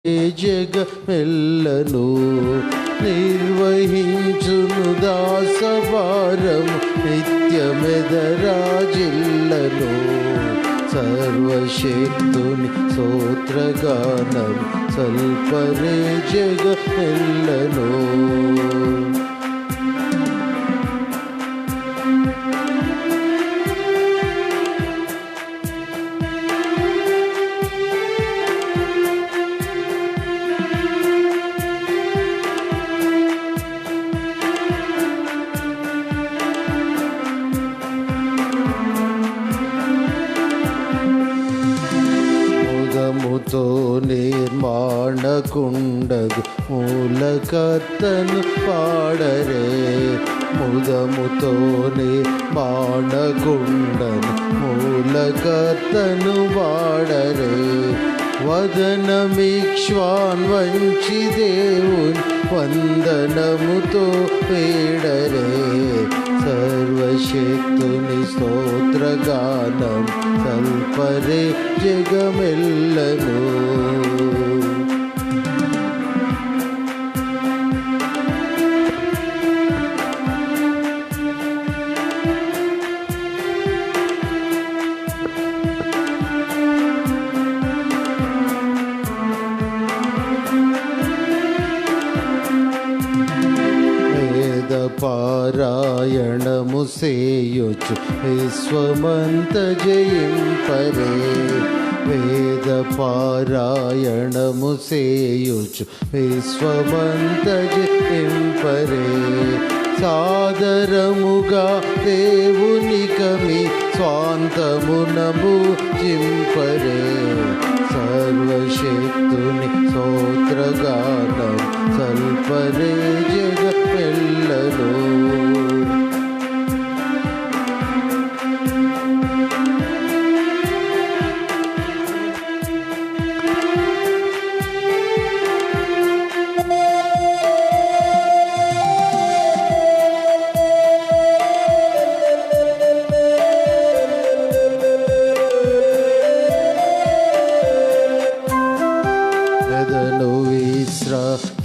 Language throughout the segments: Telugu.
జగమెల్లను నిర్వహించును దాసభారము నిత్యమెదరాజిల్లను సర్వశక్తుని స్తోత్రగానం సల్పరే జగమెల్లను. ముదముతో నిర్మాణకుండగు మూలకర్తను పాడరే. ముదముతో నిర్మాణకుండను మూలకర్తను పాడరే. వదనమిక్ష్వాన్ వంచి దేవుని వందనముతో వేడరే. సర్వశక్తుని స్తోత్రగానం సల్పరే జగమెల్లను. పారాయణము సేయుచు విశ్వమంత జయింపరే. వేద పారాయణము సేయుచు విశ్వమంత జయింపరే. సాదరముగా దేవునికమి స్వాంతమునము జింపరే. సర్వశక్తుని స్తోత్రగానం సల్పరే జగమెల్లను.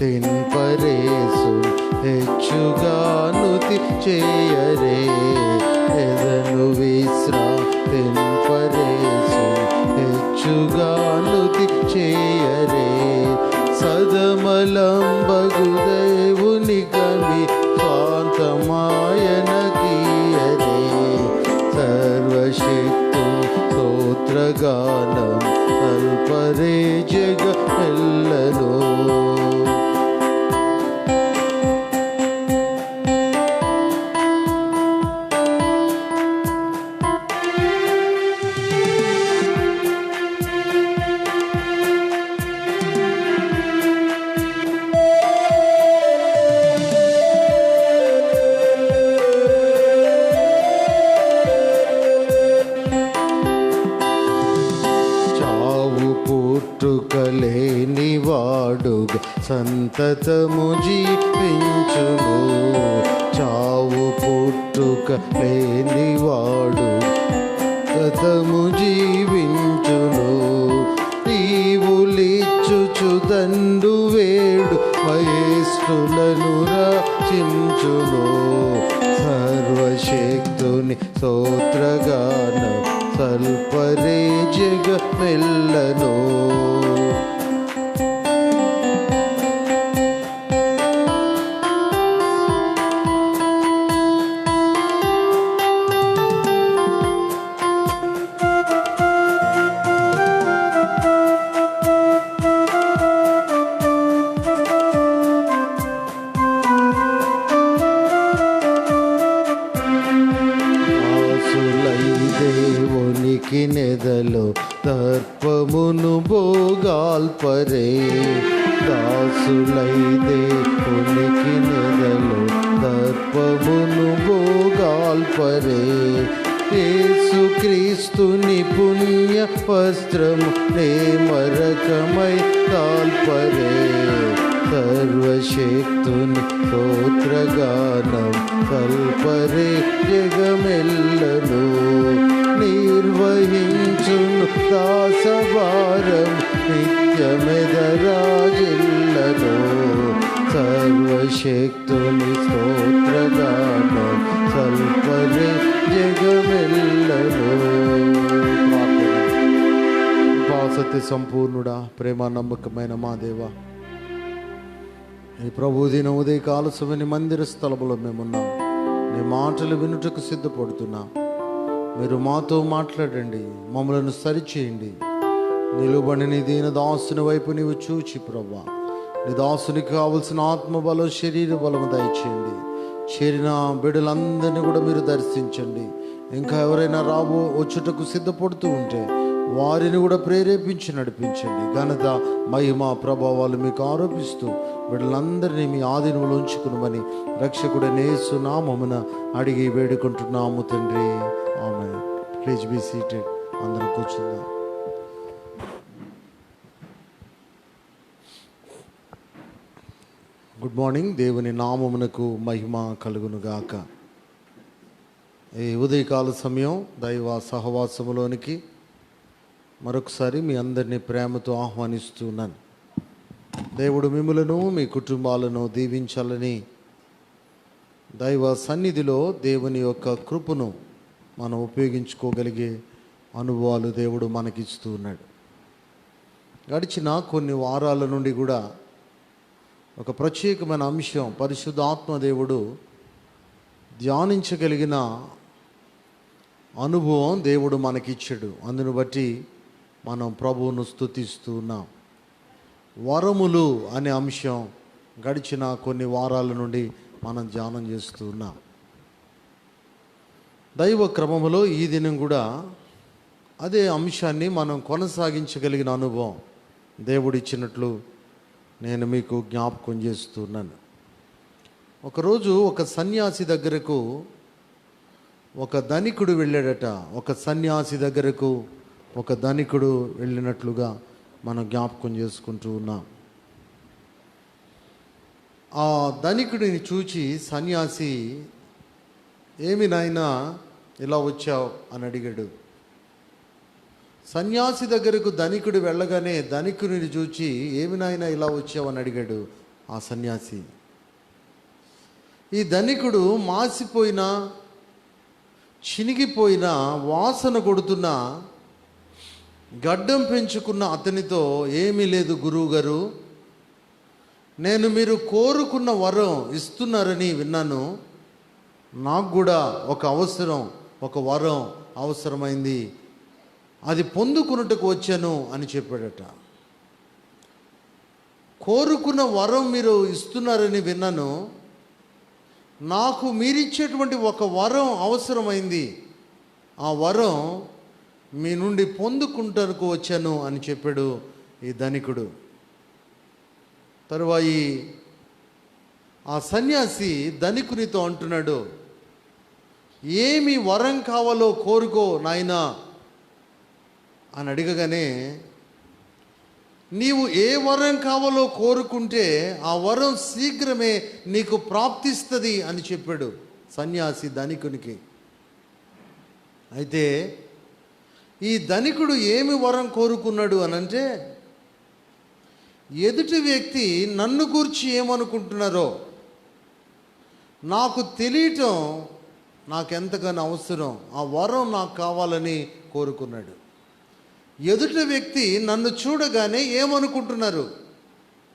విశ్రాంతింపరేసు హెచ్చుగానుతి చేయరే. ఎదను విశ్రాంతింపరేసు హెచ్చుగానుతి చేయరే. సదమలంబగు దేవునికమి స్వాంతమాయన కీయరే. సర్వశక్తు స్తోత్రగానం సల్పరే జగమెల్లను. పుట్టుకలేని వాడుగా సంతతము జీవించును. చావు పుట్టుక లేని వాడు సంతతము జీవించును. నీవులిచ్చుచు దండు వేడు మహేష్ఠులను రక్షించును. సర్వశక్తుని స్తోత్రగానం సల్పరే జగమెల్లను. దేవునికి నెదలో దర్పమును భోగాల్పరే. దాసులై దేవునికి నెదలో దర్పమును భోగాల్పరే. యేసుక్రీస్తుని పుణ్య వస్త్రము నేమరకమై తాల్పరే. సర్వశక్తుని స్తోత్రగానం సల్పరే జగమెల్లను. నిర్వహించును దాసభారం నిత్యమెదరాజిల్లను సర్వశక్తుని స్తోత్రగానం సల్పరే జగమెల్లను. సత్య సంపూర్ణుడా, ప్రేమ నమ్మకమైన మా దేవా, ఈ ప్రభు దిన ఉదయకాల సమని మందిర స్థలంలో మేమున్నాం. నీ మాటలు వినుటకు సిద్ధపడుతున్నాం. మీరు మాతో మాట్లాడండి, మమ్మలను సరిచేయండి. నిలుబడి నీ దీన దాసుని వైపు నీవు చూచి ప్రభా, నీ దాసునికి కావలసిన ఆత్మబలం శరీర బలము దయచేయండి. చేరిన బిడ్డలందరినీ కూడా మీరు దర్శించండి. ఇంకా ఎవరైనా వచ్చుటకు సిద్ధపడుతూ ఉంటే వారిని కూడా ప్రేరేపించి నడిపించండి. ఘనత మహిమ ప్రభావాలు మీకు ఆరోపిస్తూ వీళ్ళందరినీ మీ ఆధీనంలో ఉంచుకునమని రక్షకుడైన యేసు నామమున అడిగి వేడుకుంటున్నాము తండ్రి, ఆమేన్. Please be seated. అందరూ కూర్చుందాం. Good morning. దేవుని నామమునకు మహిమ కలుగునుగాక. ఈ ఉదయకాల సమయం దైవ సహవాసములోనికి మరొకసారి మీ అందరినీ ప్రేమతో ఆహ్వానిస్తున్నాను. దేవుడు మిమ్ములను మీ కుటుంబాలను దీవించాలని దైవ సన్నిధిలో దేవుని యొక్క కృపను మనం ఉపయోగించుకోగలిగే అనుభవాలు దేవుడు మనకిస్తూ ఉన్నాడు. గడిచిన కొన్ని వారాల నుండి కూడా ఒక ప్రత్యేకమైన అంశం పరిశుద్ధాత్మ దేవుడు ధ్యానించగలిగిన అనుభవం దేవుడు మనకిచ్చాడు. అందును బట్టి మనం ప్రభువును స్తుతిస్తూ ఉన్నాం. వరములు అనే అంశం గడిచిన కొన్ని వారాల నుండి మనం ధ్యానం చేస్తూ ఉన్నాం. దైవ క్రమములో ఈ దినం కూడా అదే అంశాన్ని మనం కొనసాగించగలిగిన అనుభవం దేవుడిచ్చినట్లు నేను మీకు జ్ఞాపకం చేస్తున్నాను. ఒకరోజు ఒక సన్యాసి దగ్గరకు ఒక ధనికుడు వెళ్ళాడట. ఒక సన్యాసి దగ్గరకు ఒక ధనికుడు వెళ్ళినట్లుగా మనం జ్ఞాపకం చేసుకుంటూ ఉన్నాం. ఆ ధనికుడిని చూచి సన్యాసి, ఏమి నాయనా ఇలా వచ్చావు అని అడిగాడు. సన్యాసి దగ్గరకు ధనికుడు వెళ్ళగానే ధనికుడిని చూచి, ఏమి నాయనా ఇలా వచ్చావు అని అడిగాడు ఆ సన్యాసి. ఈ ధనికుడు మాసిపోయిన, చినిగిపోయిన, వాసన కొడుతున్న, గడ్డం పెంచుకున్న అతనితో, ఏమీ లేదు గురువు గారు, నేను మీరు కోరుకున్న వరం ఇస్తున్నారని విన్నాను. నాకు కూడా ఒక వరం అవసరమైంది, అది పొందుకున్నట్టుకు వచ్చాను అని చెప్పాడట. కోరుకున్న వరం మీరు ఇస్తున్నారని విన్నాను, నాకు మీరిచ్చేటువంటి ఒక వరం అవసరమైంది, ఆ వరం మీ నుండి పొందుకుంటకు వచ్చాను అని చెప్పాడు ఈ ధనికుడు. తరువాయి ఆ సన్యాసి ధనికునితో అంటున్నాడు, ఏమి వరం కావాలో కోరుకో నాయనా అని అడగగానే, నీవు ఏ వరం కావాలో కోరుకుంటే ఆ వరం శీఘ్రమే నీకు ప్రాప్తిస్తుంది అని చెప్పాడు సన్యాసి ధనికునికి. అయితే ఈ ధనికుడు ఏమి వరం కోరుకున్నాడు అనంటే, ఎదుటి వ్యక్తి నన్ను గూర్చి ఏమనుకుంటున్నారో నాకు తెలియటం నాకెంతగానో అవసరం, ఆ వరం నాకు కావాలని కోరుకున్నాడు. ఎదుటి వ్యక్తి నన్ను చూడగానే ఏమనుకుంటున్నారు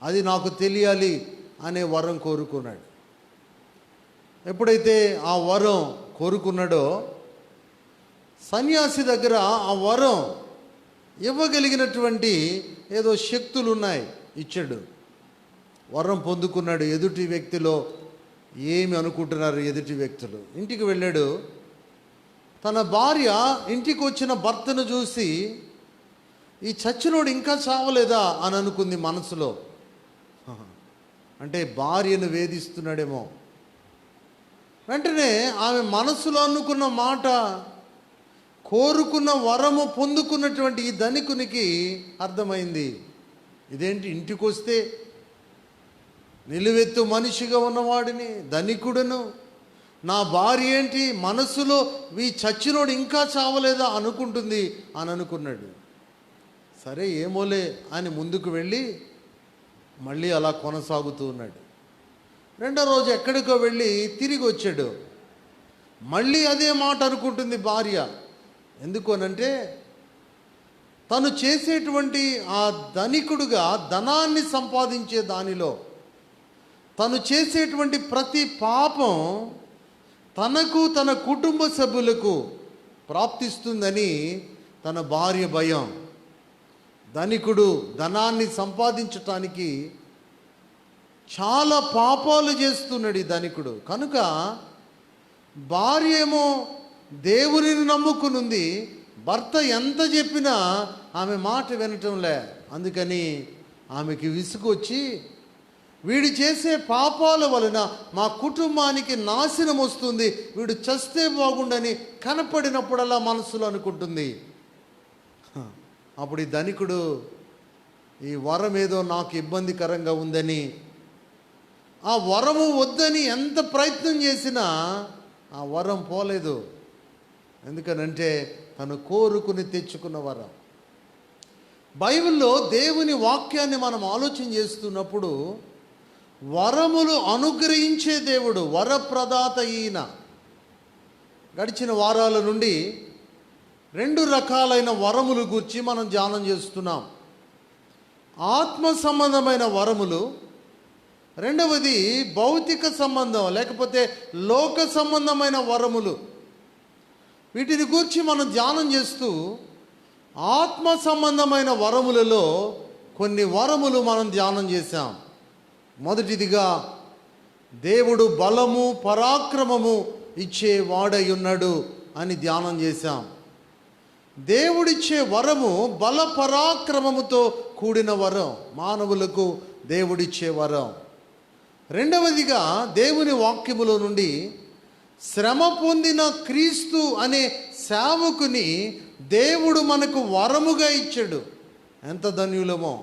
అది నాకు తెలియాలి అనే వరం కోరుకున్నాడు. ఎప్పుడైతే ఆ వరం కోరుకున్నాడో సన్యాసి దగ్గర ఆ వరం ఇవ్వగలిగినటువంటి ఏదో శక్తులు ఉన్నాయి, ఇచ్చాడు. వరం పొందుకున్నాడు. ఎదుటి వ్యక్తిలో ఏమి అనుకుంటున్నారు ఎదుటి వ్యక్తులు. ఇంటికి వెళ్ళాడు. తన భార్య ఇంటికి వచ్చిన భర్తను చూసి, ఈ చచ్చినోడు ఇంకా చావలేదా అని అనుకుంది మనసులో. అంటే భార్యను వేధిస్తున్నాడేమో. వెంటనే ఆమె మనసులో అనుకున్న మాట, కోరుకున్న వరము పొందుకున్నటువంటి ఈ ధనికునికి అర్థమైంది. ఇదేంటి, ఇంటికి వస్తే నిలువెత్తు మనిషిగా ఉన్నవాడిని, ధనికుడును, నా భార్య ఏంటి మనసులో ఈ చచ్చినోడు ఇంకా చావలేదా అనుకుంటుంది అని అనుకున్నాడు. సరే ఏమోలే అని ముందుకు వెళ్ళి మళ్ళీ అలా కొనసాగుతూ ఉన్నాడు. రెండో రోజు ఎక్కడికో వెళ్ళి తిరిగి వచ్చాడు. మళ్ళీ అదే మాట అనుకుంటుంది భార్య. ఎందుకు అనంటే తను చేసేటువంటి ఆ ధనికుడుగా ధనాన్ని సంపాదించే దానిలో తను చేసేటువంటి ప్రతి పాపం తనకు తన కుటుంబ సభ్యులకు ప్రాప్తిస్తుందని తన భార్య భయం. ధనికుడు ధనాన్ని సంపాదించటానికి చాలా పాపాలు చేస్తున్నాడు ఈ ధనికుడు. కనుక భార్య ఏమో దేవునిని నమ్ముకునుంది, భర్త ఎంత చెప్పినా ఆమె మాట వినటంలే. అందుకని ఆమెకి విసుగు వచ్చి వీడు చేసే పాపాల వలన మా కుటుంబానికి నాశనం వస్తుంది, వీడు చస్తే బాగుండని కనపడినప్పుడల్లా మనసులో అనుకుంటుంది. అప్పుడు ఈ ధనికుడు ఈ వరం ఏదో నాకు ఇబ్బందికరంగా ఉందని, ఆ వరము వద్దని ఎంత ప్రయత్నం చేసినా ఆ వరం పోలేదు. ఎందుకనంటే తను కోరుకుని తెచ్చుకున్న వరం. బైబిల్లో దేవుని వాక్యాన్ని మనం ఆలోచన చేస్తున్నప్పుడు వరములు అనుగ్రహించే దేవుడు, వరప్రదాత ఈయన. గడిచిన వారాల నుండి 2 రకాలైన వరములు గురించి మనం ధ్యానం చేస్తున్నాం. ఆత్మ సంబంధమైన వరములు, రెండవది భౌతిక సంబంధం లేకపోతే లోక సంబంధమైన వరములు. వీటిని గురించి మనం ధ్యానం చేస్తూ ఆత్మ సంబంధమైన వరములలో కొన్ని వరములు మనం ధ్యానం చేశాం. మొదటిదిగా దేవుడు బలము పరాక్రమము ఇచ్చే వాడై ఉన్నాడు అని ధ్యానం చేశాం. దేవుడిచ్చే వరము బల పరాక్రమముతో కూడిన వరం, మానవులకు దేవుడిచ్చే వరం. రెండవదిగా దేవుని వాక్యములో నుండి శ్రమ పొందిన క్రీస్తు అనే సేవకుని దేవుడు మనకు వరముగా ఇచ్చాడు. ఎంత ధన్యులమో!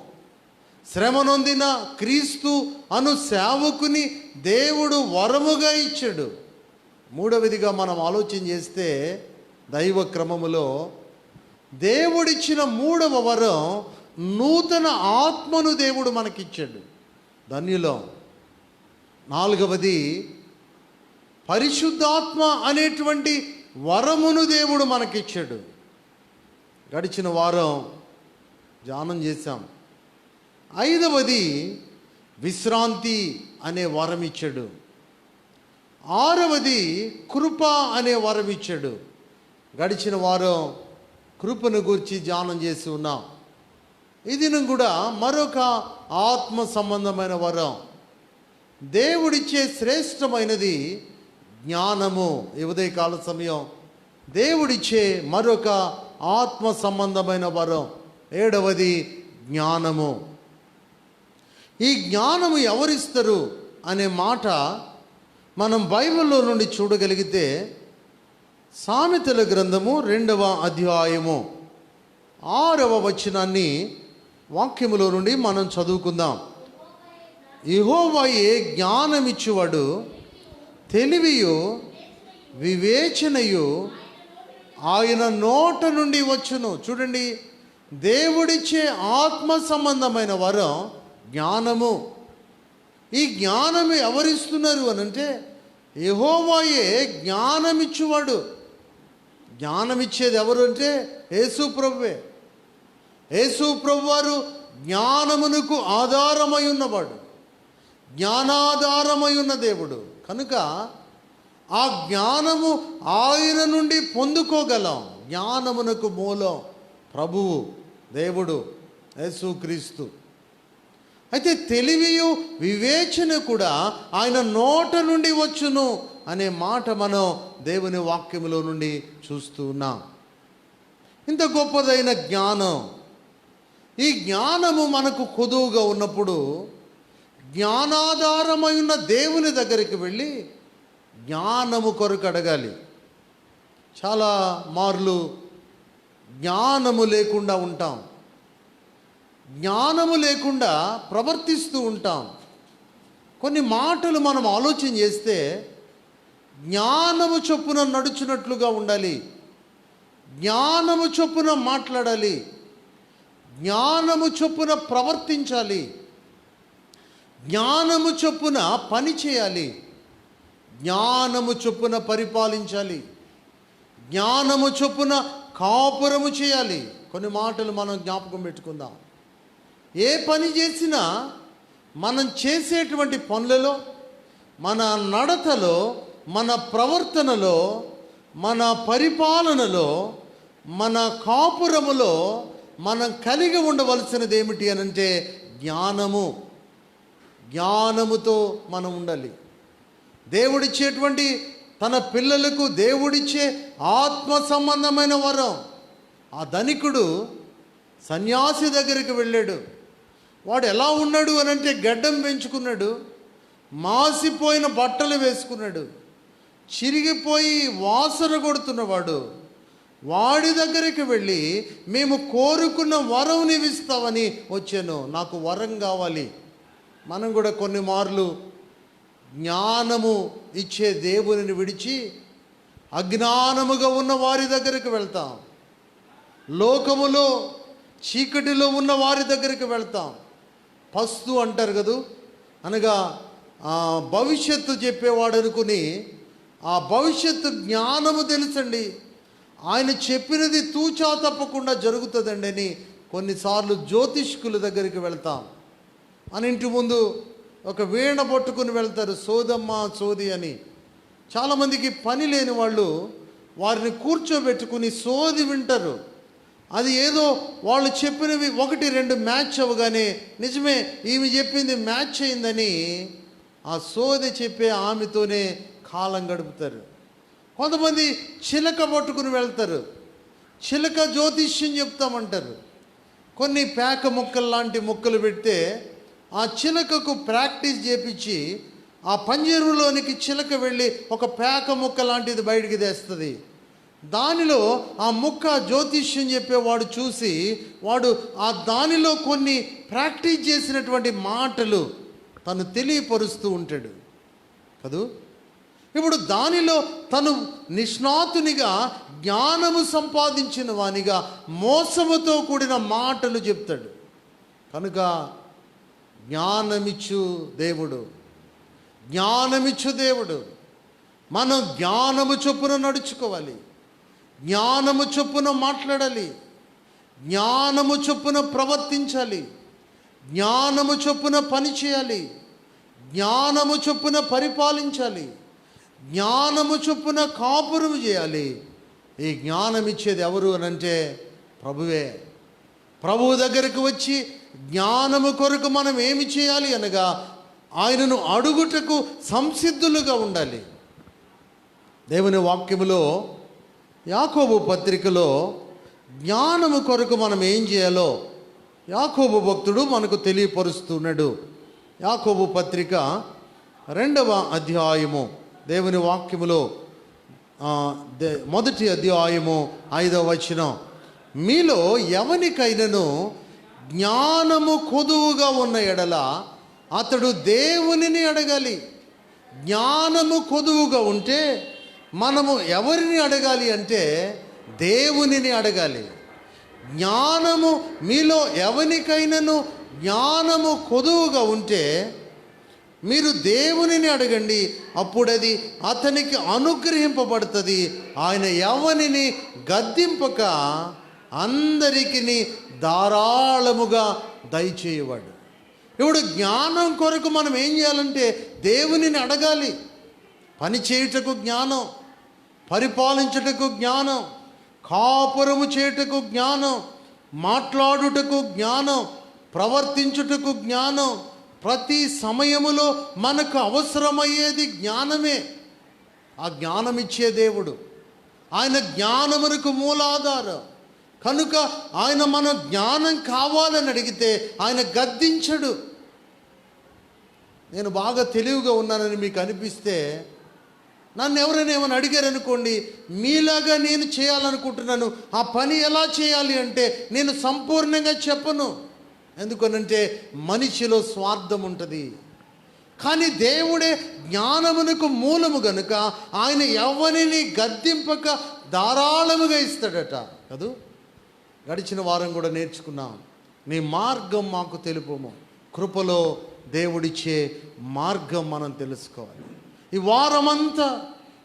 శ్రమ నొందిన క్రీస్తు అను సేవకుని దేవుడు వరముగా ఇచ్చాడు. మూడవదిగా మనం ఆలోచన చేస్తే దైవ క్రమములో దేవుడిచ్చిన 3వ వరం నూతన ఆత్మను దేవుడు మనకిచ్చాడు. ధన్యులం. 4వది పరిశుద్ధాత్మ అనేటువంటి వరమును దేవుడు మనకిచ్చాడు. గడిచిన వారం ధ్యానం చేశాం. 5వది విశ్రాంతి అనే వరం ఇచ్చాడు. 6వది కృప అనే వరం ఇచ్చాడు. గడిచిన వారం కృపను గురించి ధ్యానం చేసి ఉన్నాం. ఈ దినం కూడా మరొక ఆత్మ సంబంధమైన వరం, దేవుడిచ్చే శ్రేష్టమైనది జ్ఞానము. ఈ ఉదయకాల సమయం దేవుడిచ్చే మరొక ఆత్మ సంబంధమైన వరం 7వది జ్ఞానము. ఈ జ్ఞానము ఎవరిస్తారు అనే మాట మనం బైబిల్లో నుండి చూడగలిగితే సామెతల గ్రంథము 2వ అధ్యాయము 6వ వచనాన్ని వాక్యములో నుండి మనం చదువుకుందాం. యెహోవాయే జ్ఞానమిచ్చువాడు, తెలివియు వివేచనయు ఆయన నోట నుండి వచ్చును. చూడండి, దేవుడిచ్చే ఆత్మ సంబంధమైన వరం జ్ఞానము. ఈ జ్ఞానము ఎవరిస్తున్నారు అనంటే యెహోవాయే జ్ఞానమిచ్చువాడు. జ్ఞానమిచ్చేది ఎవరు అంటే యేసు ప్రభువే. యేసు ప్రభువారు జ్ఞానమునకు ఆధారమై ఉన్నవాడు, జ్ఞానాధారమై ఉన్న దేవుడు. కనుక ఆ జ్ఞానము ఆయన నుండి పొందుకోగలం. జ్ఞానమునకు మూలం ప్రభువు, దేవుడు, యేసుక్రీస్తు. అయితే తెలివియు వివేచన కూడా ఆయన నోట నుండి వచ్చును అనే మాట మనం దేవుని వాక్యములో నుండి చూస్తూ ఉన్నాం. ఇంత గొప్పదైన జ్ఞానం, ఈ జ్ఞానము మనకు కొదువుగా ఉన్నప్పుడు జ్ఞానాధారమై ఉన్న దేవుని దగ్గరికి వెళ్ళి జ్ఞానము కొరకు అడగాలి. చాలా మార్లు జ్ఞానము లేకుండా ఉంటాం, జ్ఞానము లేకుండా ప్రవర్తిస్తూ ఉంటాం. కొన్ని మాటలు మనం ఆలోచన చేస్తే జ్ఞానము చొప్పున నడుచున్నట్లుగా ఉండాలి, జ్ఞానము చొప్పున మాట్లాడాలి, జ్ఞానము చొప్పున ప్రవర్తించాలి, జ్ఞానము చొప్పున పని చేయాలి, జ్ఞానము చొప్పున పరిపాలించాలి, జ్ఞానము చొప్పున కాపురము చేయాలి. కొన్ని మాటలు మనం జ్ఞాపకం పెట్టుకుందాం. ఏ పని చేసినా మనం చేసేటువంటి పనులలో, మన నడతలో, మన ప్రవర్తనలో, మన పరిపాలనలో, మన కాపురములో మనం కలిగి ఉండవలసినది ఏమిటి అని అంటే జ్ఞానము. జ్ఞానముతో మనం ఉండాలి. దేవుడిచ్చేటువంటి తన పిల్లలకు దేవుడిచ్చే ఆత్మ సంబంధమైన వరం. ఆ ధనికుడు సన్యాసి దగ్గరికి వెళ్ళాడు. వాడు ఎలా ఉన్నాడు అని అంటే గడ్డం పెంచుకున్నాడు, మాసిపోయిన బట్టలు వేసుకున్నాడు, చిరిగిపోయి వాసన కొడుతున్నవాడు. వాడి దగ్గరికి వెళ్ళి, మేము కోరుకున్న వరం నీవిస్తావని వచ్చాను, నాకు వరం కావాలి. మనం కూడా కొన్ని మార్లు జ్ఞానము ఇచ్చే దేవునిని విడిచి అజ్ఞానముగా ఉన్న వారి దగ్గరికి వెళ్తాం, లోకములో చీకటిలో ఉన్న వారి దగ్గరికి వెళ్తాం. పస్తు అంటారు కదూ, అనగా భవిష్యత్తు చెప్పేవాడు అనుకుని, ఆ భవిష్యత్తు జ్ఞానము తెలుసండి, ఆయన చెప్పినది తూచా తప్పకుండా జరుగుతుందండి అని కొన్నిసార్లు జ్యోతిష్కుల దగ్గరికి వెళ్తాం. మన ఇంటి ముందు ఒక వీణ పట్టుకుని వెళ్తారు, సోదమ్మ సోది అని. చాలామందికి పని లేని వాళ్ళు వారిని కూర్చోబెట్టుకుని సోది వింటారు. అది ఏదో వాళ్ళు చెప్పినవి 1-2 మ్యాచ్ అవ్వగానే, నిజమే ఈమె చెప్పింది మ్యాచ్ అయిందని ఆ సోది చెప్పే ఆమెతోనే కాలం గడుపుతారు. కొంతమంది చిలక పట్టుకుని వెళ్తారు, చిలక జ్యోతిష్యం చెప్తామంటారు. కొన్ని పేక ముక్కలు లాంటి ముక్కలు పెడితే ఆ చిలకకు ప్రాక్టీస్ చేపించి ఆ పంజరంలోనికి చిలక వెళ్ళి ఒక పేక ముక్క లాంటిది బయటికి తెస్తుంది. దానిలో ఆ ముక్క జ్యోతిష్యం చెప్పేవాడు చూసి వాడు ఆ దానిలో కొన్ని ప్రాక్టీస్ చేసినటువంటి మాటలు తను తెలియపరుస్తూ ఉంటాడు కదూ. ఇప్పుడు దానిలో తను నిష్ణాతునిగా జ్ఞానము సంపాదించిన వానిగా మోసముతో కూడిన మాటలు చెప్తాడు. కనుక జ్ఞానమిచ్చు దేవుడు, జ్ఞానమిచ్చు దేవుడు. మనం జ్ఞానము చొప్పున నడుచుకోవాలి, జ్ఞానము చొప్పున మాట్లాడాలి, జ్ఞానము చొప్పున ప్రవర్తించాలి, జ్ఞానము చొప్పున పని చేయాలి, జ్ఞానము చొప్పున పరిపాలించాలి, జ్ఞానము చొప్పున కాపురం చేయాలి. ఈ జ్ఞానం ఇచ్చేది ఎవరు అనంటే ప్రభువే. ప్రభువు దగ్గరకు వచ్చి జ్ఞానము కొరకు మనం ఏమి చేయాలి అనగా ఆయనను అడుగుటకు సంసిద్ధులుగా ఉండాలి. దేవుని వాక్యములో యాకోబు పత్రికలో జ్ఞానము కొరకు మనం ఏం చేయాలో యాకోబు భక్తుడు మనకు తెలియపరుస్తున్నాడు. యాకోబు పత్రిక 2వ అధ్యాయము దేవుని వాక్యములో 1వ అధ్యాయము 5వ వచనం, మీలో ఎవనికైనను జ్ఞానము కొదువుగా ఉన్న ఎడల అతడు దేవునిని అడగాలి. జ్ఞానము కొదువుగా ఉంటే మనము ఎవరిని అడగాలి అంటే దేవునిని అడగాలి. జ్ఞానము మీలో ఎవరికైనాను జ్ఞానము కొదువుగా ఉంటే మీరు దేవునిని అడగండి, అప్పుడది అతనికి అనుగ్రహింపబడుతుంది. ఆయన ఎవరిని గద్దింపక అందరికీ ధారాళముగా దయచేయవాడు. ఇప్పుడు జ్ఞానం కొరకు మనం ఏం చేయాలంటే దేవునిని అడగాలి. పని చేయుటకు జ్ఞానం, పరిపాలించుటకు జ్ఞానం, కాపురము చేయుటకు జ్ఞానం, మాట్లాడుటకు జ్ఞానం, ప్రవర్తించుటకు జ్ఞానం. ప్రతి సమయములో మనకు అవసరమయ్యేది జ్ఞానమే. ఆ జ్ఞానం ఇచ్చే దేవుడు, ఆయన జ్ఞానమునకు మూలాధారం. కనుక ఆయన మన జ్ఞానం కావాలని అడిగితే ఆయన గద్దించడు. నేను బాగా తెలివిగా ఉన్నానని మీకు అనిపిస్తే, నన్ను ఎవరైనా ఏమైనా అడిగారనుకోండి, మీలాగా నేను చేయాలనుకుంటున్నాను, ఆ పని ఎలా చేయాలి అంటే నేను సంపూర్ణంగా చెప్పను. ఎందుకనంటే మనిషిలో స్వార్థం ఉంటుంది. కానీ దేవుడే జ్ఞానమునకు మూలము గనుక ఆయన ఎవరిని గద్దింపక ధారాళముగా ఇస్తాడట కదూ. గడిచిన వారం కూడా నేర్చుకున్నాం. నీ మార్గం మాకు తెలుపుము. కృపలో దేవుడిచ్చే మార్గం మనం తెలుసుకోవాలి. ఈ వారమంతా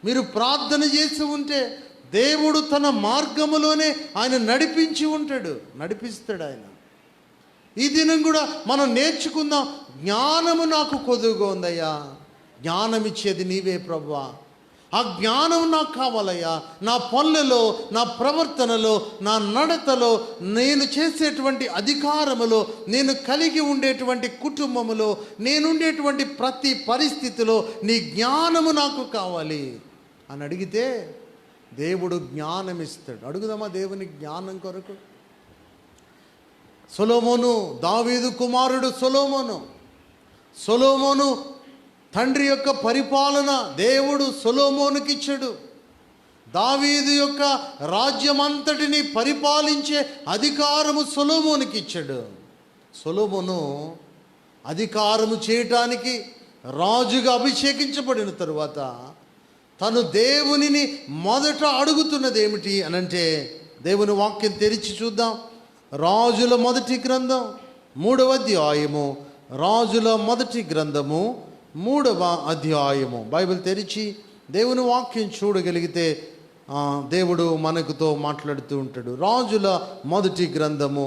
మీరు ప్రార్థన చేసి ఉంటే దేవుడు తన మార్గములోనే ఆయన నడిపిస్తాడు ఆయన. ఈ దినం కూడా మనం నేర్చుకుందాం, జ్ఞానము నాకు కొదువుగా ఉందయ్యా, జ్ఞానం ఇచ్చేది నీవే ప్రభువా, ఆ జ్ఞానం నాకు కావాలయ్యా. నా పనులలో, నా ప్రవర్తనలో, నా నడతలో, నేను చేసేటువంటి అధికారములో, నేను కలిగి ఉండేటువంటి కుటుంబములో, నేనుండేటువంటి ప్రతి పరిస్థితిలో నీ జ్ఞానము నాకు కావాలి అని అడిగితే దేవుడు జ్ఞానం ఇస్తాడు. అడుగుదామా దేవుని జ్ఞానం కొరకు? సొలొమోను, దావీదు కుమారుడు సొలొమోను తండ్రి యొక్క పరిపాలన దేవుడు సొలొమోనుకి ఇచ్చాడు. దావీదు యొక్క రాజ్యమంతటిని పరిపాలించే అధికారము సొలొమోనుకి ఇచ్చాడు. సొలొమోను అధికారము చేయటానికి రాజుగా అభిషేకించబడిన తరువాత తను దేవునిని మొదట అడుగుతున్నది ఏమిటి అనంటే, దేవుని వాక్యం తెరిచి చూద్దాం. రాజుల మొదటి గ్రంథం 3వ అధ్యాయము, రాజుల మొదటి గ్రంథము 3వ అధ్యాయము. బైబిల్ తెరిచి దేవుని వాక్యం చూడగలిగితే దేవుడు మనకుతో మాట్లాడుతూ ఉంటాడు. రాజుల మొదటి గ్రంథము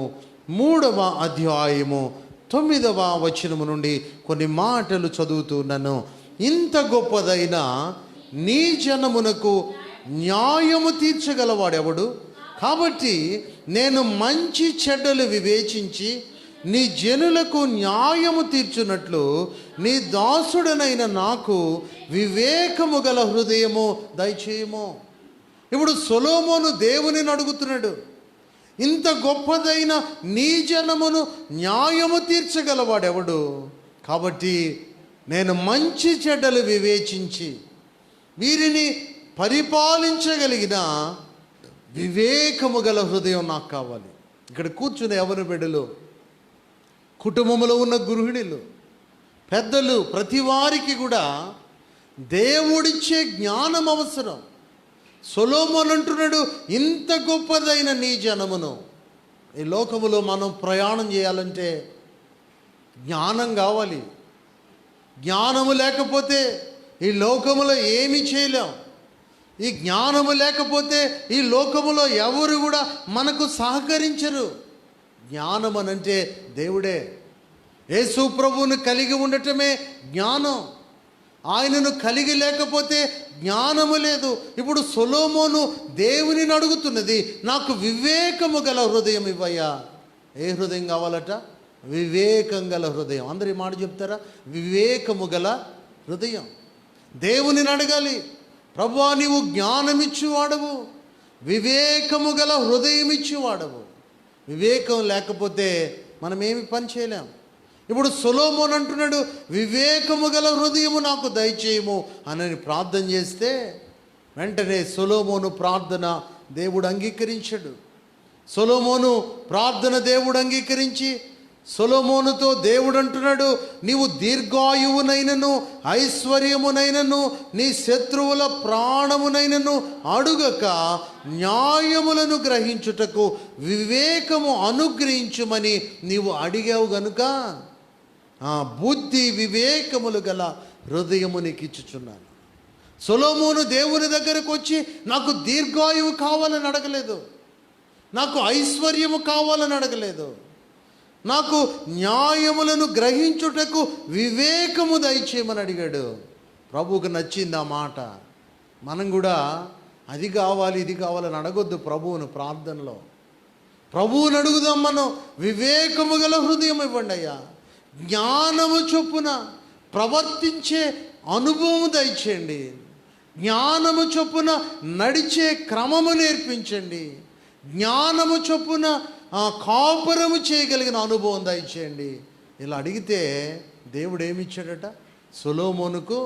3వ అధ్యాయము 9వ వచనము నుండి కొన్ని మాటలు చదువుతున్నాను. ఇంత గొప్పదైన నీ జనమునకు న్యాయము తీర్చగలవాడెవడు? కాబట్టి నేను మంచి చెడ్డలు వివేచించి నీ జనులకు న్యాయము తీర్చున్నట్లు నీ దాసుడనైన నాకు వివేకము గల హృదయము దయచేయము. ఇప్పుడు సొలొమోను దేవునిని అడుగుతున్నాడు, ఇంత గొప్పదైన నీ జనమును న్యాయము తీర్చగలవాడెవడు? కాబట్టి నేను మంచి చెడ్డలు వివేచించి వీరిని పరిపాలించగలిగిన వివేకము గల హృదయం నాకు కావాలి. ఇక్కడ కూర్చున్న ఎవరి బిడ్డలు, కుటుంబంలో ఉన్న గృహిణులు, పెద్దలు, ప్రతి వారికి కూడా దేవుడిచ్చే జ్ఞానం అవసరం. సొలొమోను అంటున్నాడు, ఇంత గొప్పదైన నీ జనమును. ఈ లోకములో మనం ప్రయాణం చేయాలంటే జ్ఞానం కావాలి. జ్ఞానము లేకపోతే ఈ లోకములో ఏమీ చేయలేం. ఈ జ్ఞానము లేకపోతే ఈ లోకములో ఎవరు కూడా మనకు సహకరించరు. జ్ఞానం అనంటే దేవుడే. యేసు ప్రభువును కలిగి ఉండటమే జ్ఞానం. ఆయనను కలిగి లేకపోతే జ్ఞానము లేదు. ఇప్పుడు సొలొమోను దేవునిని అడుగుతున్నది, నాకు వివేకము గల హృదయం ఇవ్వయ్యా. ఏ హృదయం కావాలట? వివేకం గల హృదయం. అందరి మాట చెప్తారా? వివేకము గల హృదయం. దేవునిని అడగాలి, ప్రభువా నీవు జ్ఞానమిచ్చువాడవు, వివేకము గల హృదయం ఇచ్చేవాడవు. వివేకం లేకపోతే మనం ఏమి పని చేయలేం. ఇప్పుడు సొలొమోను అంటున్నాడు, వివేకము గల హృదయము నాకు దయచేయము అని ప్రార్థన చేస్తే వెంటనే సొలొమోను ప్రార్థన దేవుడు అంగీకరించాడు. సొలొమోను ప్రార్థన దేవుడు అంగీకరించి సొలొమోనుతో దేవుడు అంటున్నాడు, నీవు దీర్ఘాయువునైనను ఐశ్వర్యమునైనను నీ శత్రువుల ప్రాణమునైనను అడుగక న్యాయములను గ్రహించుటకు వివేకము అనుగ్రహించుమని నీవు అడిగావు గనుక బుద్ధి వివేకములు గల హృదయము నీకు ఇచ్చుచున్నాను. సొలొమోను దేవుని దగ్గరకు వచ్చి నాకు దీర్ఘాయువు కావాలని అడగలేదు, నాకు ఐశ్వర్యము కావాలని అడగలేదు, నాకు న్యాయములను గ్రహించుటకు వివేకము దయచేయమని అడిగాడు. ప్రభువుకు నచ్చింది ఆ మాట. మనం కూడా అది కావాలి ఇది కావాలని అడగొద్దు ప్రభువును. ప్రార్థనలో ప్రభువుని అడుగుదాం మనం, వివేకము గల హృదయం ఇవ్వండి అయ్యా, జ్ఞానము చొప్పున ప్రవర్తించే అనుభవం దయచేయండి, జ్ఞానము చొప్పున నడిచే క్రమము నేర్పించండి, జ్ఞానము చొప్పున కాపురము చేయగలిగిన అనుభవం దయచేయండి. ఇలా అడిగితే దేవుడు ఏమిచ్చాడట? సొలొమోనుకు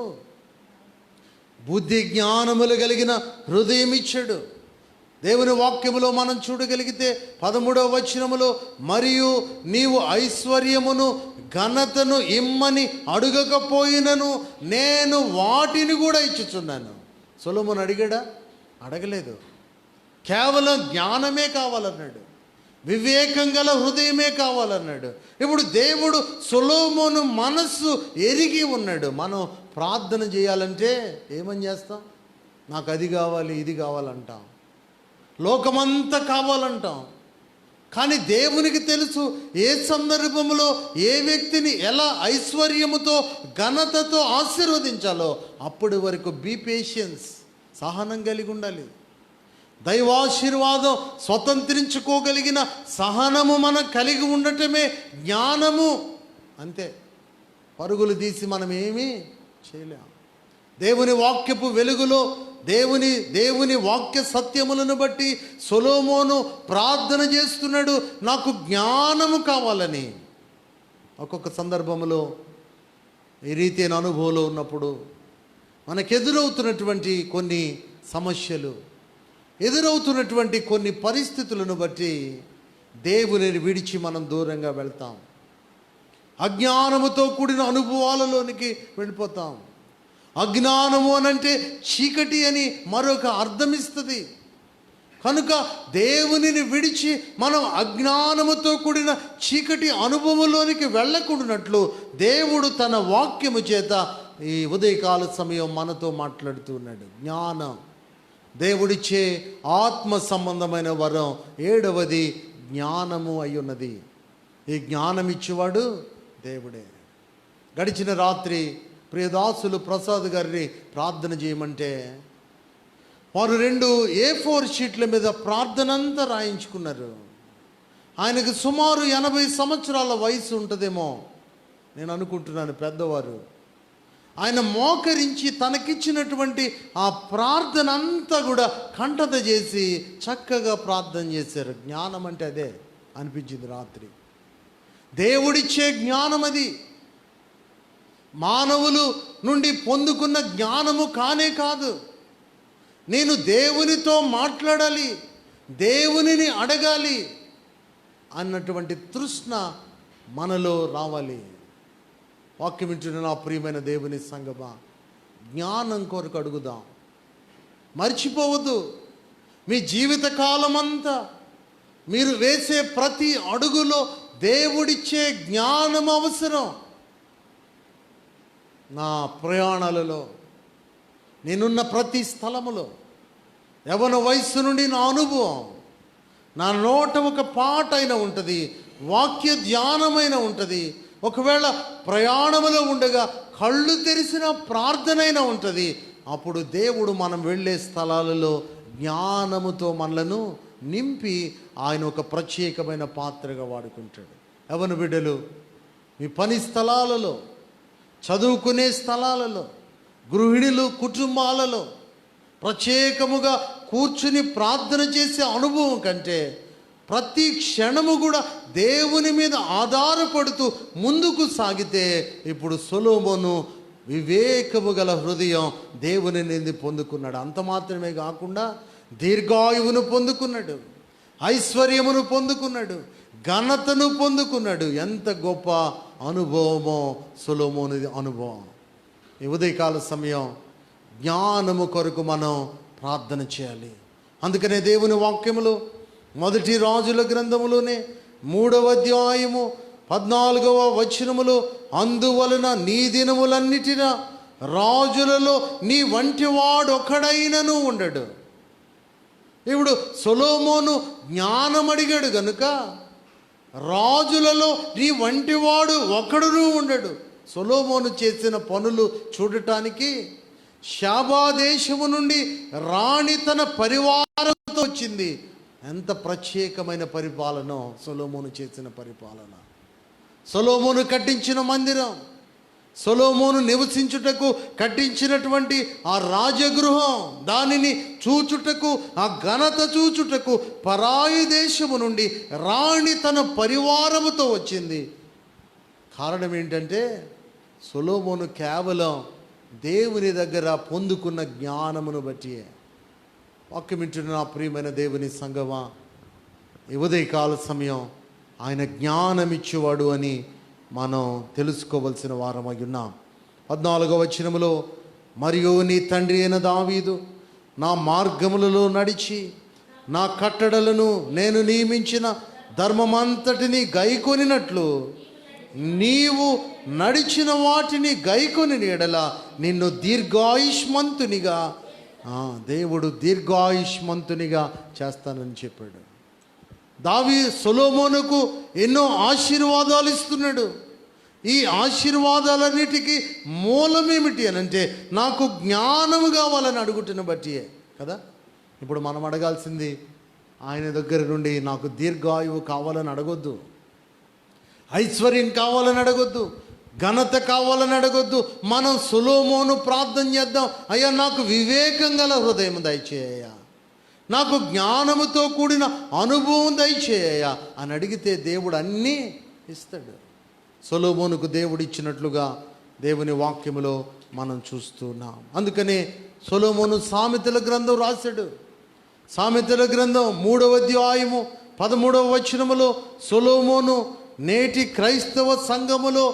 బుద్ధి జ్ఞానములు కలిగిన హృదయం ఇచ్చాడు. దేవుని వాక్యములో మనం చూడగలిగితే 13వ వచనములో, మరియు నీవు ఐశ్వర్యమును ఘనతను ఇమ్మని అడగకపోయినను నేను వాటిని కూడా ఇచ్చుచున్నాను. సొలొమోను అడిగాడా? అడగలేదు. కేవలం జ్ఞానమే కావాలన్నాడు. వివేకం గల హృదయమే కావాలన్నాడు. ఇప్పుడు దేవుడు సొలొమోను మనస్సు ఎరిగి ఉన్నాడు. మనం ప్రార్థన చేయాలంటే ఏమని చేస్తాం? నాకు అది కావాలి, ఇది కావాలంటాం, లోకమంతా కావాలంటాం. కానీ దేవునికి తెలుసు ఏ సందర్భంలో ఏ వ్యక్తిని ఎలా ఐశ్వర్యముతో ఘనతతో ఆశీర్వదించాలో. అప్పటి వరకు బీ పేషెన్స్, సహనం కలిగి ఉండాలి. దైవాశీర్వాదం స్వతంత్రించుకోగలిగిన సహనము మనం కలిగి ఉండటమే జ్ఞానము. అంతే, పరుగులు తీసి మనం ఏమీ చేయలేం. దేవుని వాక్యపు వెలుగులో దేవుని వాక్య సత్యములను బట్టి సొలొమోను ప్రార్థన చేస్తున్నాడు, నాకు జ్ఞానము కావాలని. ఒక్కొక్క సందర్భంలో ఈ రీతిన అనుభవంలో ఉన్నప్పుడు మనకెదురవుతున్నటువంటి కొన్ని సమస్యలు, ఎదురవుతున్నటువంటి కొన్ని పరిస్థితులను బట్టి దేవునిని విడిచి మనం దూరంగా వెళ్తాం. అజ్ఞానముతో కూడిన అనుభవాలలోనికి వెళ్ళిపోతాం. అజ్ఞానము అనంటే చీకటి అని మరొక అర్థమిస్తుంది. కనుక దేవునిని విడిచి మనం అజ్ఞానముతో కూడిన చీకటి అనుభవంలోనికి వెళ్ళకూడనట్లు దేవుడు తన వాక్యము చేత ఈ ఉదయకాల సమయం మనతో మాట్లాడుతూ ఉన్నాడు. జ్ఞానం దేవుడిచ్చే ఆత్మ సంబంధమైన వరం. 7వది జ్ఞానము అయ్యున్నది. ఈ జ్ఞానం ఇచ్చేవాడు దేవుడే. గడిచిన రాత్రి ప్రియదాసులు ప్రసాద్ గారిని ప్రార్థన చేయమంటే వారు 2 A4 షీట్ల మీద ప్రార్థన అంతా రాయించుకున్నారు. ఆయనకు సుమారు 80 సంవత్సరాల వయసు ఉంటుందేమో నేను అనుకుంటున్నాను, పెద్దవారు. ఆయన మోకరించి తనకిచ్చినటువంటి ఆ ప్రార్థన అంతా కూడా కంఠత చేసి చక్కగా ప్రార్థన చేశారు. జ్ఞానం అంటే అదే అనిపించింది రాత్రి. దేవుడిచ్చే జ్ఞానం అది. మానవులు నుండి పొందుకున్న జ్ఞానము కానే కాదు. నేను దేవునితో మాట్లాడాలి, దేవునిని అడగాలి అన్నటువంటి తృష్ణ మనలో రావాలి. వాక్యం వింటున్న నా ప్రియమైన దేవుని సంగమా, జ్ఞానం కొరకు అడుగుదాం. మర్చిపోవద్దు, మీ జీవిత కాలమంతా మీరు వేసే ప్రతి అడుగులో దేవుడిచ్చే జ్ఞానం అవసరం. నా ప్రయాణాలలో, నేనున్న ప్రతి స్థలములో, యవ్వన వయస్సు నుండి నా అనుభవం, నా నోట ఒక పాట అయినా ఉంటుంది, వాక్య ధ్యానమైన ఉంటుంది. ఒకవేళ ప్రయాణములో ఉండగా కళ్ళు తెరిసిన ప్రార్థన అయినా ఉంటుంది. అప్పుడు దేవుడు మనం వెళ్ళే స్థలాలలో జ్ఞానముతో మనలను నింపి ఆయన ఒక ప్రత్యేకమైన పాత్రగా వాడుకుంటాడు. యవ్వన బిడ్డలు, మీ పని స్థలాలలో, చదువుకునే స్థలాలలో, గృహిణులు కుటుంబాలలో ప్రత్యేకముగా కూర్చుని ప్రార్థన చేసే అనుభవం కంటే ప్రతి క్షణము కూడా దేవుని మీద ఆధారపడుతూ ముందుకు సాగితే, ఇప్పుడు సొలొమోను వివేకము గల హృదయం దేవుని నుండి పొందుకున్నాడు. అంత మాత్రమే కాకుండా దీర్ఘాయువును పొందుకున్నాడు, ఐశ్వర్యమును పొందుకున్నాడు, ఘనతను పొందుకున్నాడు. ఎంత గొప్ప అనుభవమో సొలొమోనుది అనుభవం. ఈ ఉదయకాల సమయం జ్ఞానము కొరకు మనం ప్రార్థన చేయాలి. అందుకనే దేవుని వాక్యములో 1 రాజుల గ్రంథములోనే 3వ అధ్యాయము 14వ వచనములో, అందువలన నీ దినములన్నిటిన రాజులలో నీ వంటి వాడు ఒకడైనను ఉండడు. ఇప్పుడు సొలొమోను జ్ఞానం అడిగాడు గనుక రాజులలో నీ వంటివాడు ఒకడును ఉండడు. సొలొమోను చేసిన పనులు చూడటానికి షాబా దేశము నుండి రాణి తన పరివారంతో వచ్చింది. ఎంత ప్రత్యేకమైన పరిపాలన సొలొమోను చేసిన పరిపాలన. సొలొమోను కట్టించిన మందిరం, సొలొమోను నివసించుటకు కట్టించినటువంటి ఆ రాజగృహం, దానిని చూచుటకు, ఆ ఘనత చూచుటకు పరాయి దేశము నుండి రాణి తన పరివారముతో వచ్చింది. కారణం ఏంటంటే సొలొమోను కేవలం దేవుని దగ్గర పొందుకున్న జ్ఞానమును బట్టి. వాక్యం వింటున్న నా ప్రియమైన దేవుని సంగమా, ఈ ఉదయకాల సమయం ఆయన జ్ఞానమిచ్చేవాడు అని మనం తెలుసుకోవలసిన వారమై ఉన్నాం. 14వ వచనములో, మరియు నీ తండ్రి అయిన దావీదు నా మార్గములలో నడిచి నా కట్టడలను నేను నియమించిన ధర్మమంతటిని గైకొనినట్లు నీవు నడిచిన వాటిని గైకొని ఎడల నిన్ను దీర్ఘాయుష్మంతునిగా, దేవుడు దీర్ఘాయుష్మంతునిగా చేస్తానని చెప్పాడు. సొలొమోనుకు ఎన్నో ఆశీర్వాదాలు ఇస్తున్నాడు. ఈ ఆశీర్వాదాలన్నిటికీ మూలమేమిటి అని అంటే, నాకు జ్ఞానము కావాలని అడుగుతున్న బట్టియే కదా. ఇప్పుడు మనం అడగాల్సింది ఆయన దగ్గర నుండి నాకు దీర్ఘాయువు కావాలని అడగొద్దు, ఐశ్వర్యం కావాలని అడగొద్దు, ఘనత కావాలని అడగొద్దు. మనం సొలొమోను ప్రార్థన చేద్దాం, అయ్యా నాకు వివేకం గల హృదయం దయచేయ, నాకు జ్ఞానముతో కూడిన అనుభవం దయచేయ అని అడిగితే దేవుడు అన్నీ ఇస్తాడు. సొలొమోనుకు దేవుడు ఇచ్చినట్లుగా దేవుని వాక్యములో మనం చూస్తున్నాం. అందుకనే సొలొమోను సామెతల గ్రంథం రాశాడు. సామెతల గ్రంథం 3వ అధ్యాయము 13వ వచనములో సొలొమోను నేటి క్రైస్తవ సంఘములో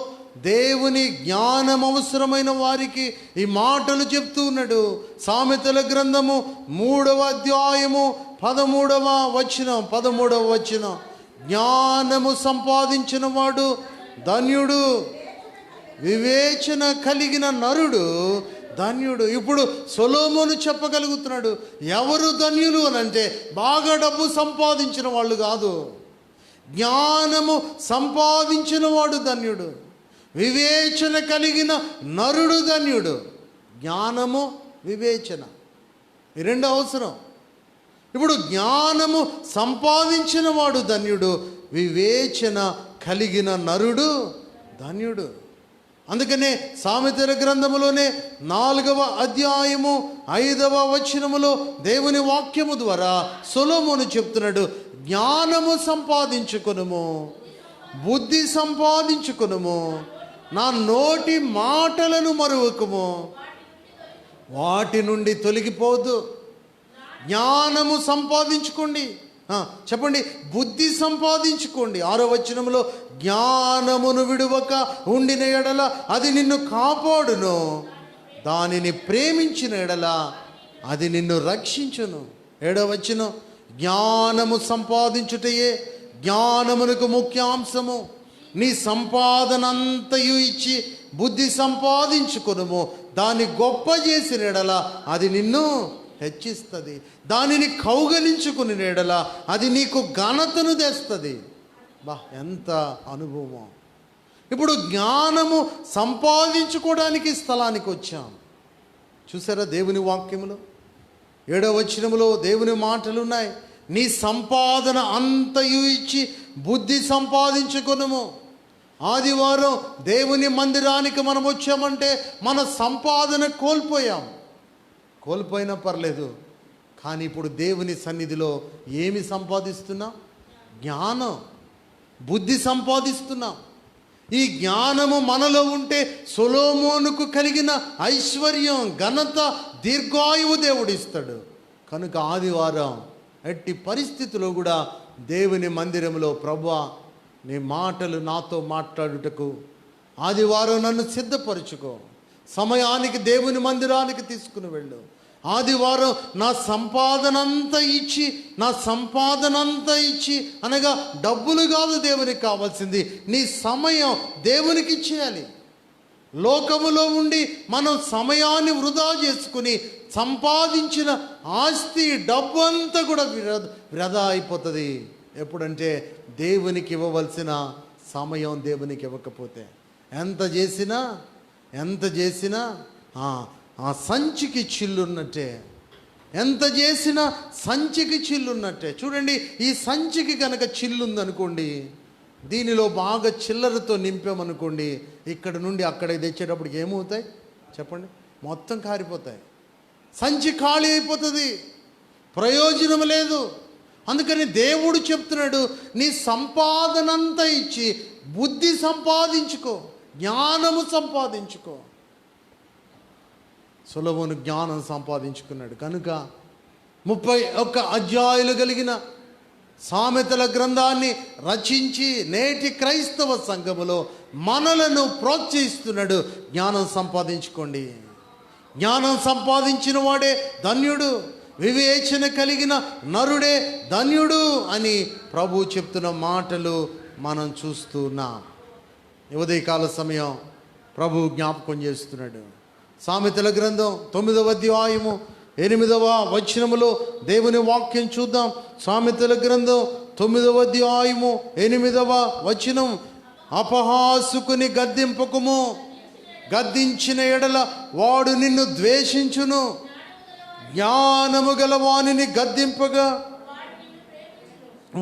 దేవుని జ్ఞానం అవసరమైన వారికి ఈ మాటలు చెప్తూ ఉన్నాడు. సామెతల గ్రంథము 3వ అధ్యాయము 13వ వచనం, జ్ఞానము సంపాదించిన వాడు ధన్యుడు, వివేచన కలిగిన నరుడు ధన్యుడు. ఇప్పుడు సొలొమోను చెప్పగలుగుతున్నాడు, ఎవరు ధన్యులు అని అంటే బాగా డబ్బు సంపాదించిన వాళ్ళు కాదు, జ్ఞానము సంపాదించిన వాడు ధన్యుడు, వివేచన కలిగిన నరుడు ధన్యుడు. జ్ఞానము, వివేచన ఈ రెండు అవసరం. ఇప్పుడు జ్ఞానము సంపాదించిన వాడు ధన్యుడు, వివేచన కలిగిన నరుడు ధన్యుడు. అందుకనే సామెతల గ్రంథములోనే 4వ అధ్యాయము 5వ వచనములో దేవుని వాక్యము ద్వారా సొలొమోను చెప్తున్నాడు, జ్ఞానము సంపాదించుకొనుము, బుద్ధి సంపాదించుకొనుము, నా నోటి మాటలను మరువకుము, వాటి నుండి తొలగిపోదు. జ్ఞానము సంపాదించుకోండి, చెప్పండి, బుద్ధి సంపాదించుకోండి. 6వ వచనంలో జ్ఞానమును విడువక ఉండిన ఎడల అది నిన్ను కాపాడును, దానిని ప్రేమించిన ఎడల అది నిన్ను రక్షించును. 7వ వచనం, జ్ఞానము సంపాదించుటయే జ్ఞానమునకు ముఖ్యాంశము, నీ సంపాదనంతయు ఇచ్చి బుద్ధి సంపాదించుకొనుము, దాన్ని గొప్ప చేసిన ఎడల అది నిన్ను హెచ్చిస్తుంది, దానిని కౌగలించుకుని ఎడల అది నీకు ఘనతను తెస్తుంది. ఎంత అనుభవం! ఇప్పుడు జ్ఞానము సంపాదించుకోవడానికి స్థలానికి వచ్చాం. చూసారా దేవుని వాక్యములో 7వ వచనములో దేవుని మాటలు ఉన్నాయి, నీ సంపాదన అంతయు ఇచ్చి బుద్ధి సంపాదించుకొనుము. ఆదివారం దేవుని మందిరానికి మనం వచ్చామంటే మన సంపాదన కోల్పోయినా పర్లేదు, కానీ ఇప్పుడు దేవుని సన్నిధిలో ఏమి సంపాదిస్తున్నాం? జ్ఞానం, బుద్ధి సంపాదిస్తున్నాం. ఈ జ్ఞానము మనలో ఉంటే సొలొమోనుకు కలిగిన ఐశ్వర్యం, ఘనత, దీర్ఘాయువు దేవుడు ఇస్తాడు. కనుక ఆదివారం ఎట్టి పరిస్థితిలో కూడా దేవుని మందిరంలో, ప్రభువా నీ మాటలు నాతో మాట్లాడుటకు ఆదివారం నన్ను సిద్ధపరచుకో, సమయానికి దేవుని మందిరానికి తీసుకుని వెళ్ళు. ఆదివారం నా సంపాదనంతా ఇచ్చి అనగా డబ్బులు కాదు దేవునికి కావాల్సింది, నీ సమయం దేవునికి ఇచ్చేయాలి. లోకములో ఉండి మనం సమయాన్ని వృధా చేసుకుని సంపాదించిన ఆస్తి, డబ్బు అంతా కూడా వృధా అయిపోతుంది. ఎప్పుడంటే దేవునికి ఇవ్వవలసిన సమయం దేవునికి ఇవ్వకపోతే ఎంత చేసినా ఆ సంచికి చిల్లున్నట్టే, ఎంత చేసినా సంచికి చిల్లున్నట్టే. చూడండి, ఈ సంచికి కనుక చిల్లుందనుకోండి, దీనిలో బాగా చిల్లరతో నింపామనుకోండి, ఇక్కడ నుండి అక్కడికి తెచ్చేటప్పటికి ఏమవుతాయి చెప్పండి? మొత్తం కారిపోతాయి, సంచి ఖాళీ అయిపోతుంది, ప్రయోజనం లేదు. అందుకని దేవుడు చెప్తున్నాడు, నీ సంపాదనంతా ఇచ్చి బుద్ధి సంపాదించుకో, జ్ఞానము సంపాదించుకో. సొలొమోను జ్ఞానం సంపాదించుకున్నాడు కనుక 31 అధ్యాయులు కలిగిన సామెతల గ్రంథాన్ని రచించి నేటి క్రైస్తవ సంఘములో మనలను ప్రోత్సహిస్తున్నాడు. జ్ఞానం సంపాదించుకోండి, జ్ఞానం సంపాదించిన వాడే ధన్యుడు. వివేచన కలిగిన నరుడే ధన్యుడు అని ప్రభు చెప్తున్న మాటలు మనం చూస్తున్నాం. ఉదయకాల సమయం ప్రభు జ్ఞాపకం చేస్తున్నాడు. సామెతల గ్రంథం 9వ అధ్యాయము 8వ వచనములో దేవుని వాక్యం చూద్దాం. సామెతల గ్రంథం 9వ అధ్యాయము 8వ వచనం, అపహాసుకుని గద్దింపకుము, గద్దించిన ఎడల వాడు నిన్ను ద్వేషించును, జ్ఞానము గల వానిని గద్దింపగా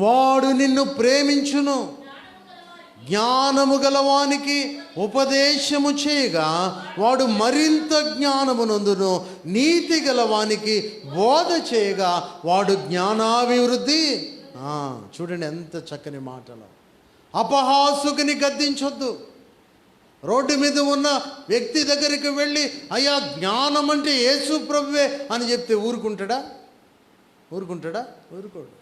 వాడు నిన్ను ప్రేమించును. జ్ఞానము గలవానికి ఉపదేశము చేయగా వాడు మరింత జ్ఞానమునందును, నీతి గలవానికి బోధ చేయగా వాడు జ్ఞానాభివృద్ధి. చూడండి ఎంత చక్కని మాటలు. అపహాసుకుని గద్దించొద్దు. రోడ్డు మీద ఉన్న వ్యక్తి దగ్గరికి వెళ్ళి అయ్యా జ్ఞానం అంటే యేసు ప్రభువే అని చెప్తే ఊరుకుంటాడా? ఊరుకోడు.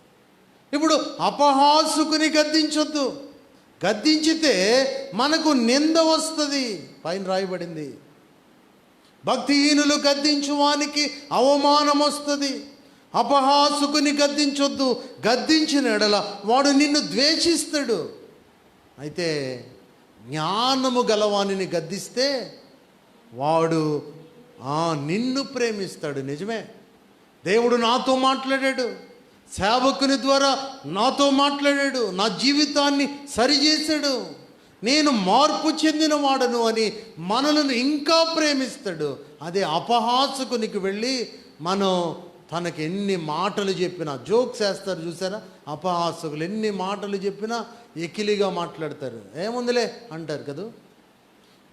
ఇప్పుడు అపహాసుకుని గద్దించొద్దు. గద్దించితే మనకు నింద వస్తుంది. పైన రాయబడింది, భక్తిహీనులు గద్దించు వానికి అవమానం వస్తుంది. అపహాసుకుని గద్దించొద్దు, గద్దించిన ఎడల వాడు నిన్ను ద్వేషిస్తాడు. అయితే జ్ఞానము గలవానిని గద్దిస్తే వాడు నిన్ను ప్రేమిస్తాడు. నిజమే, దేవుడు నాతో మాట్లాడాడు, సేవకుని ద్వారా నాతో మాట్లాడాడు, నా జీవితాన్ని సరిచేశాడు, నేను మార్పు చెందిన వాడను అని మనలను ఇంకా ప్రేమిస్తాడు. అదే అపహాసకునికి వెళ్ళి మనం తనకి ఎన్ని మాటలు చెప్పినా, జోక్స్ వేస్తారు చూసారా, అపహాసకులు ఎన్ని మాటలు చెప్పినా ఎకిలిగా మాట్లాడతారు, ఏముందిలే అంటారు కదా.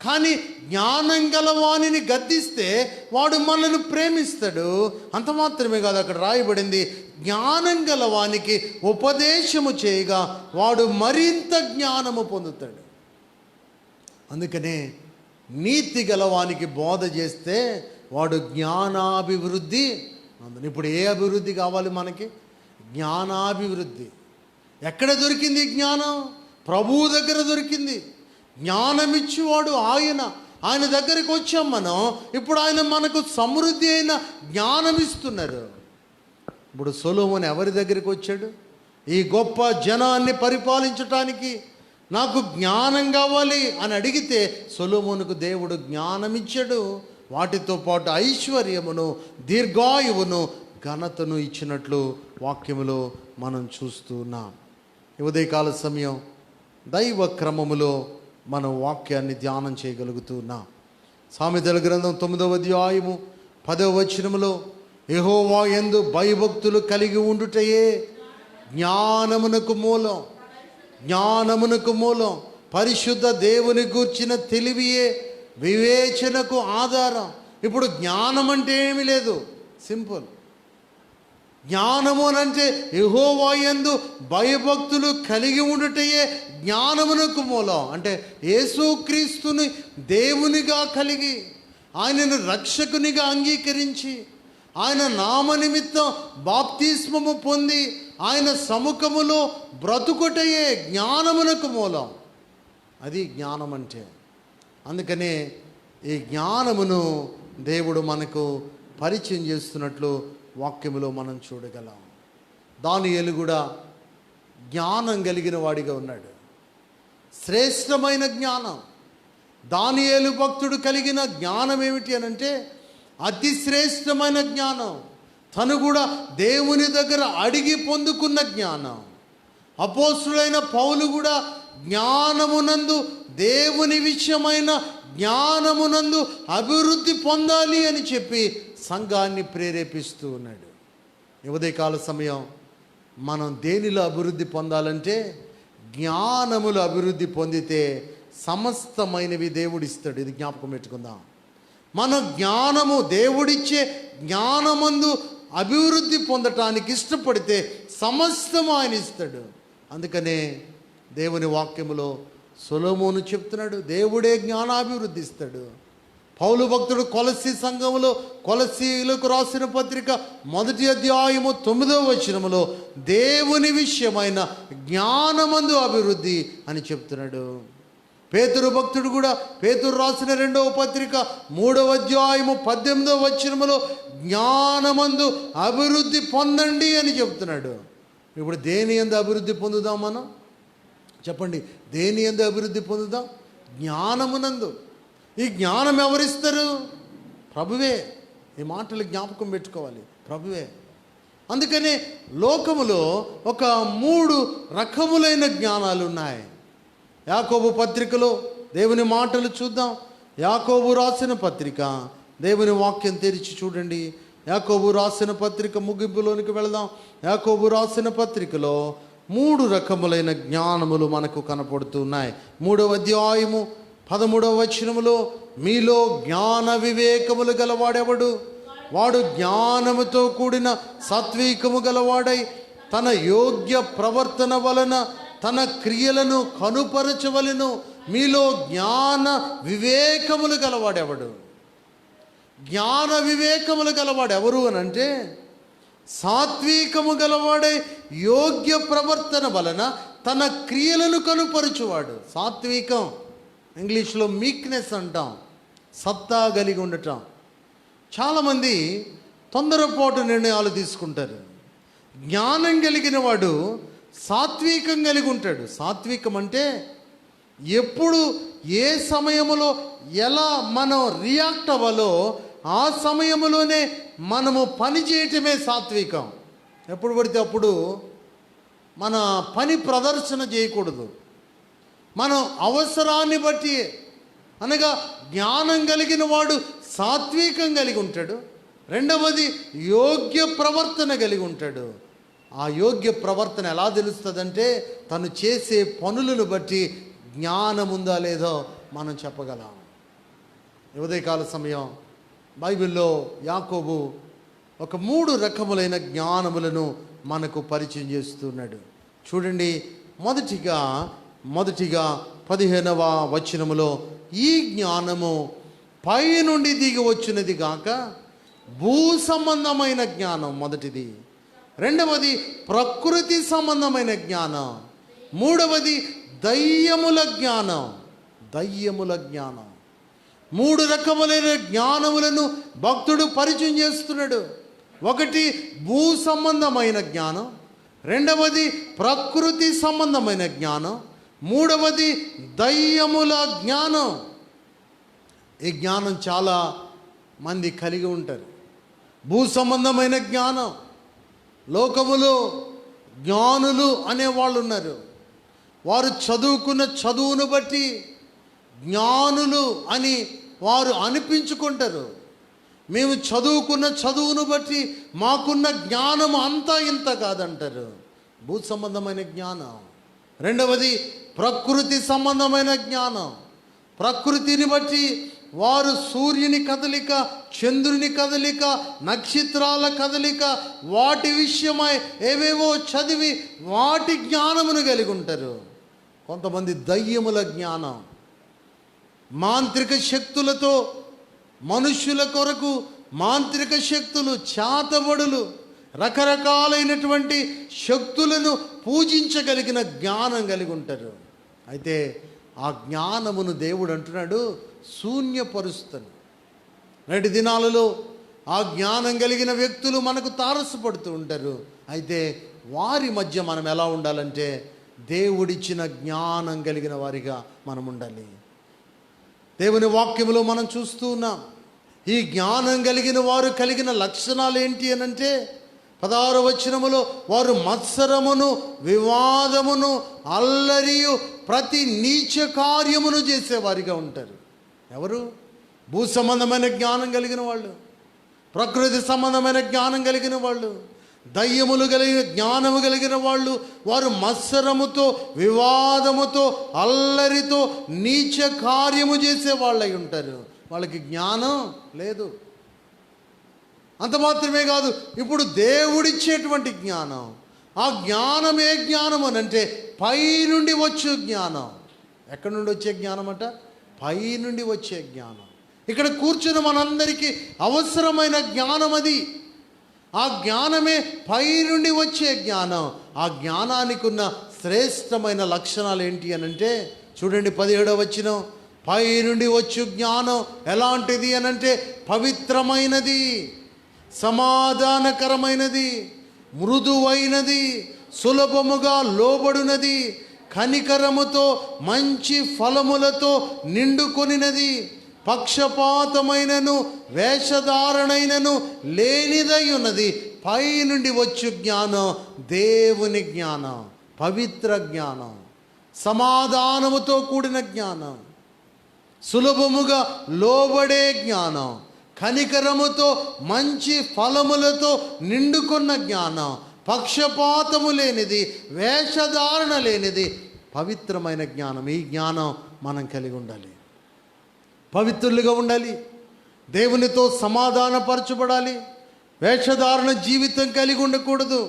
కానీ జ్ఞానం గల వానిని గద్దిస్తే వాడు మనల్ని ప్రేమిస్తాడు. అంత మాత్రమే కాదు, అక్కడ రాయబడింది, జ్ఞానం గల వానికి ఉపదేశము చేయగా వాడు మరింత జ్ఞానము పొందుతాడు. అందుకనే నీతి గలవానికి బోధ చేస్తే వాడు జ్ఞానాభివృద్ధి. ఇప్పుడు ఏ అభివృద్ధి కావాలి మనకి? జ్ఞానాభివృద్ధి. ఎక్కడ దొరికింది జ్ఞానం? ప్రభువు దగ్గర దొరికింది. జ్ఞానమిచ్చేవాడు ఆయన దగ్గరికి వచ్చాం మనం. ఇప్పుడు ఆయన మనకు సమృద్ధి అయిన జ్ఞానం ఇస్తున్నారు. ఇప్పుడు సొలొమోను ఎవరి దగ్గరికి వచ్చాడు? ఈ గొప్ప జనాన్ని పరిపాలించటానికి నాకు జ్ఞానం కావాలి అని అడిగితే సొలొమోనుకు దేవుడు జ్ఞానం ఇచ్చాడు. వాటితో పాటు ఐశ్వర్యమును, దీర్ఘాయువును, ఘనతను ఇచ్చినట్లు వాక్యములో మనం చూస్తున్నాం. ఉదయకాల సమయం దైవ క్రమములో మనం వాక్యాన్ని ధ్యానం చేయగలుగుతున్నాం. సామెతల గ్రంథం 9వ అధ్యాయము 10వ వచనములో, యెహోవా యందు భయభక్తులు కలిగి ఉండుటయే జ్ఞానమునకు మూలం. పరిశుద్ధ దేవుని గూర్చిన తెలివియే వివేచనకు ఆధారం. ఇప్పుడు జ్ఞానం అంటే ఏమీ లేదు, సింపుల్. జ్ఞానము అంటే యెహోవా యందు భయభక్తులు కలిగి ఉండుటయే జ్ఞానమునకు మూలం. అంటే యేసుక్రీస్తుని దేవునిగా కలిగి, ఆయనను రక్షకునిగా అంగీకరించి, ఆయన నామ నిమిత్తం బాప్తిస్మము పొంది ఆయన సముఖములో బ్రతుకుటయే జ్ఞానమునకు మూలం. అది జ్ఞానం అంటే. అందుకనే ఈ జ్ఞానమును దేవుడు మనకు పరిచయం చేస్తున్నట్లు వాక్యములో మనం చూడగలం. దానియేలు కూడా జ్ఞానం కలిగిన వాడిగా ఉన్నాడు. శ్రేష్టమైన జ్ఞానం. దానియేలు భక్తుడు కలిగిన జ్ఞానం ఏమిటి అనంటే అతి శ్రేష్టమైన జ్ఞానం. తను కూడా దేవుని దగ్గర అడిగి పొందుకున్న జ్ఞానం. అపోస్తులైన పౌలు కూడా జ్ఞానమునందు, దేవుని విషయమైన జ్ఞానమునందు అభివృద్ధి పొందాలి అని చెప్పి సంఘాన్ని ప్రేరేపిస్తూ ఉన్నాడు. ఉదయకాల సమయం మనం దేనిలో అభివృద్ధి పొందాలంటే జ్ఞానములు అభివృద్ధి పొందితే సమస్తమైనవి దేవుడిస్తాడు. ఇది జ్ఞాపకం పెట్టుకుందాం. మన జ్ఞానము, దేవుడిచ్చే జ్ఞానమందు అభివృద్ధి పొందటానికి ఇష్టపడితే సమస్తము ఆయన ఇస్తాడు. అందుకనే దేవుని వాక్యములో సొలొమోను చెప్తున్నాడు, దేవుడే జ్ఞానాభివృద్ధి ఇస్తాడు. పౌలు భక్తుడు కొలస్సీ సంఘములో, కొలస్సీలకు రాసిన పత్రిక 1వ అధ్యాయము 9వ వచనములో దేవుని విషయమైన జ్ఞానమందు అభివృద్ధి అని చెప్తున్నాడు. పేతురు భక్తుడు కూడా పేతురు రాసిన 2వ పత్రిక 3వ అధ్యాయము 18వ వచనములో జ్ఞానమందు అభివృద్ధి పొందండి అని చెప్తున్నాడు. ఇప్పుడు దేని యందు అభివృద్ధి పొందుదాం మనం? చెప్పండి, దేని యందు అభివృద్ధి పొందుదాం? జ్ఞానమునందు. ఈ జ్ఞానం ఎవరిస్తారు? ప్రభువే. ఈ మాటలు జ్ఞాపకం పెట్టుకోవాలి, ప్రభువే. అందుకనే లోకములో ఒక 3 రకములైన జ్ఞానాలు ఉన్నాయి. యాకోబు పత్రికలో దేవుని మాటలు చూద్దాం. యాకోబు రాసిన పత్రిక, దేవుని వాక్యం తెరిచి చూడండి. యాకోబు రాసిన పత్రిక ముగింపులోనికి వెళదాం. యాకోబు రాసిన పత్రికలో 3 రకములైన జ్ఞానములు మనకు కనపడుతున్నాయి. 3వ అధ్యాయము 13వ వచనములో, మీలో జ్ఞాన వివేకములు గలవాడెవడు? వాడు జ్ఞానముతో కూడిన సాత్వికము గలవాడై తన యోగ్య ప్రవర్తన వలన తన క్రియలను కనుపరచవలెను. మీలో జ్ఞాన వివేకములు గలవాడెవడు? జ్ఞాన వివేకములు గలవాడు ఎవరు అని అంటే, సాత్వికము గలవాడై యోగ్య ప్రవర్తన వలన తన క్రియలను కనుపరచువాడు. సాత్వికం ఇంగ్లీష్లో మీక్నెస్ అంటాం, సత్తా కలిగి ఉండటం. చాలామంది తొందరపాటు నిర్ణయాలు తీసుకుంటారు. జ్ఞానం కలిగిన వాడు సాత్వికం కలిగి ఉంటాడు. సాత్వికం అంటే ఎప్పుడు ఏ సమయంలో ఎలా మనం రియాక్ట్ అవ్వాలో ఆ సమయంలోనే మనము పని చేయటమే సాత్వికం. ఎప్పుడు పడితే అప్పుడు మన పని ప్రదర్శన చేయకూడదు. మనం అవసరాన్ని బట్టి, అనగా జ్ఞానం కలిగిన వాడు సాత్వికం కలిగి ఉంటాడు. రెండవది యోగ్య ప్రవర్తన కలిగి ఉంటాడు. ఆ యోగ్య ప్రవర్తన ఎలా తెలుస్తుందంటే, తను చేసే పనులను బట్టి జ్ఞానం ఉందా లేదో మనం చెప్పగలం. ఉదయకాల సమయం బైబిల్లో యాకోబు ఒక 3 రకములైన జ్ఞానములను మనకు పరిచయం చేస్తున్నాడు. చూడండి, మొదటిగా 15వ వచనములో, ఈ జ్ఞానము పై నుండి దిగి వచ్చినది గాక భూ సంబంధమైన జ్ఞానం మొదటిది. రెండవది ప్రకృతి సంబంధమైన జ్ఞానం. మూడవది దయ్యముల జ్ఞానం. 3 రకములైన జ్ఞానములను భక్తుడు పరిచయం చేస్తున్నాడు. ఒకటి భూ సంబంధమైన జ్ఞానం, రెండవది ప్రకృతి సంబంధమైన జ్ఞానం, మూడవది దయ్యముల జ్ఞానం. ఈ జ్ఞానం చాలా మంది కలిగి ఉంటారు. భూ సంబంధమైన జ్ఞానం, లోకములో జ్ఞానులు అనేవాళ్ళు ఉన్నారు. వారు చదువుకున్న చదువును బట్టి జ్ఞానులు అని వారు అనిపించుకుంటారు. మేము చదువుకున్న చదువును బట్టి మాకున్న జ్ఞానం అంతా ఇంత కాదంటారు. భూ సంబంధమైన జ్ఞానం. రెండవది ప్రకృతి సంబంధమైన జ్ఞానం. ప్రకృతిని బట్టి వారు సూర్యుని కదలిక, చంద్రుని కదలిక, నక్షత్రాల కదలిక, వాటి విషయమై ఏవేవో చదివి వాటి జ్ఞానమును కలిగి ఉంటారు. కొంతమంది దయ్యముల జ్ఞానం, మాంత్రిక శక్తులతో మనుష్యుల కొరకు మాంత్రిక శక్తులు, చాతబడులు, రకరకాలైనటువంటి శక్తులను పూజించగలిగిన జ్ఞానం కలిగి ఉంటారు. అయితే ఆ జ్ఞానమును దేవుడు అంటున్నాడు శూన్యపరుస్తాను. నేటి దినాలలో ఆ జ్ఞానం కలిగిన వ్యక్తులు మనకు తారసపడుతూ ఉంటారు. అయితే వారి మధ్య మనం ఎలా ఉండాలంటే, దేవుడిచ్చిన జ్ఞానం కలిగిన వారిగా మనం ఉండాలి. దేవుని వాక్యములో మనం చూస్తూ ఉన్నాం. ఈ జ్ఞానం కలిగిన వారు కలిగిన లక్షణాలు ఏంటి అనంటే, 16వ వచనములో, వారు మత్సరమును, వివాదమును, అల్లరియు, ప్రతి నీచ కార్యమును చేసేవారిగా ఉంటారు. ఎవరు? భూ సంబంధమైన జ్ఞానం కలిగిన వాళ్ళు, ప్రకృతి సంబంధమైన జ్ఞానం కలిగిన వాళ్ళు, దయ్యములు కలిగిన జ్ఞానము కలిగిన వాళ్ళు. వారు మత్సరముతో, వివాదముతో, అల్లరితో నీచ కార్యము చేసే వాళ్ళై ఉంటారు. వాళ్ళకి జ్ఞానం లేదు. అంత మాత్రమే కాదు, ఇప్పుడు దేవుడిచ్చేటువంటి జ్ఞానం, ఆ జ్ఞానం ఏ జ్ఞానం అని అంటే పై నుండి వచ్చే జ్ఞానం. ఎక్కడి నుండి వచ్చే జ్ఞానం అంట? పై నుండి వచ్చే జ్ఞానం. ఇక్కడ కూర్చున్న మనందరికీ అవసరమైన జ్ఞానం అది. ఆ జ్ఞానమే పై నుండి వచ్చే జ్ఞానం. ఆ జ్ఞానానికి ఉన్న శ్రేష్టమైన లక్షణాలు ఏంటి అని అంటే, చూడండి 17వ వచనం, పై నుండి వచ్చు జ్ఞానం ఎలాంటిది అనంటే పవిత్రమైనది, సమాధానకరమైనది, మృదువైనది, సులభముగా లోబడునది, కనికరముతో మంచి ఫలములతో నిండుకొనినది, పక్షపాతమైనను వేషధారణైనను లేనిదై ఉన్నది. పై నుండి వచ్చు జ్ఞానం దేవుని జ్ఞానం, పవిత్ర జ్ఞానం, సమాధానముతో కూడిన జ్ఞానం, సులభముగా లోబడే జ్ఞానం, కనికరముతో మంచి ఫలములతో నిండుకున్న జ్ఞానం, పక్షపాతము లేనిది, వేషధారణ లేనిది, పవిత్రమైన జ్ఞానం. ఈ జ్ఞానం మనం కలిగి ఉండాలి. పవిత్రులుగా ఉండాలి, దేవునితో సమాధానపరచబడాలి, వేషధారణ జీవితం కలిగి ఉండకూడదు,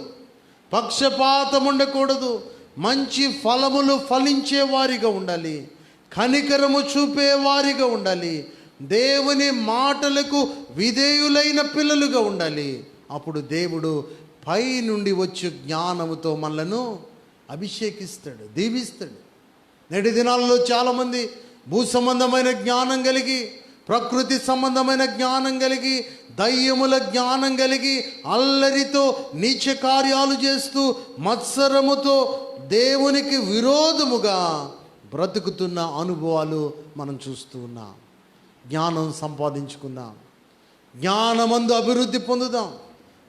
పక్షపాతం ఉండకూడదు, మంచి ఫలములు ఫలించే వారిగా ఉండాలి, కనికరము చూపే వారిగా ఉండాలి, దేవుని మాటలకు విధేయులైన పిల్లలుగా ఉండాలి. అప్పుడు దేవుడు పై నుండి వచ్చే జ్ఞానముతో మనలను అభిషేకిస్తాడు, దీవిస్తాడు. నేటి దినాల్లో చాలామంది భూ సంబంధమైన జ్ఞానం కలిగి, ప్రకృతి సంబంధమైన జ్ఞానం కలిగి, దయ్యముల జ్ఞానం కలిగి, అల్లరితో నీచ కార్యాలు చేస్తూ మత్సరముతో దేవునికి విరోధముగా బ్రతుకుతున్న అనుభవాలు మనం చూస్తూ ఉన్నాం. జ్ఞానం సంపాదించుకుందాం, జ్ఞానమందు అభివృద్ధి పొందుదాం.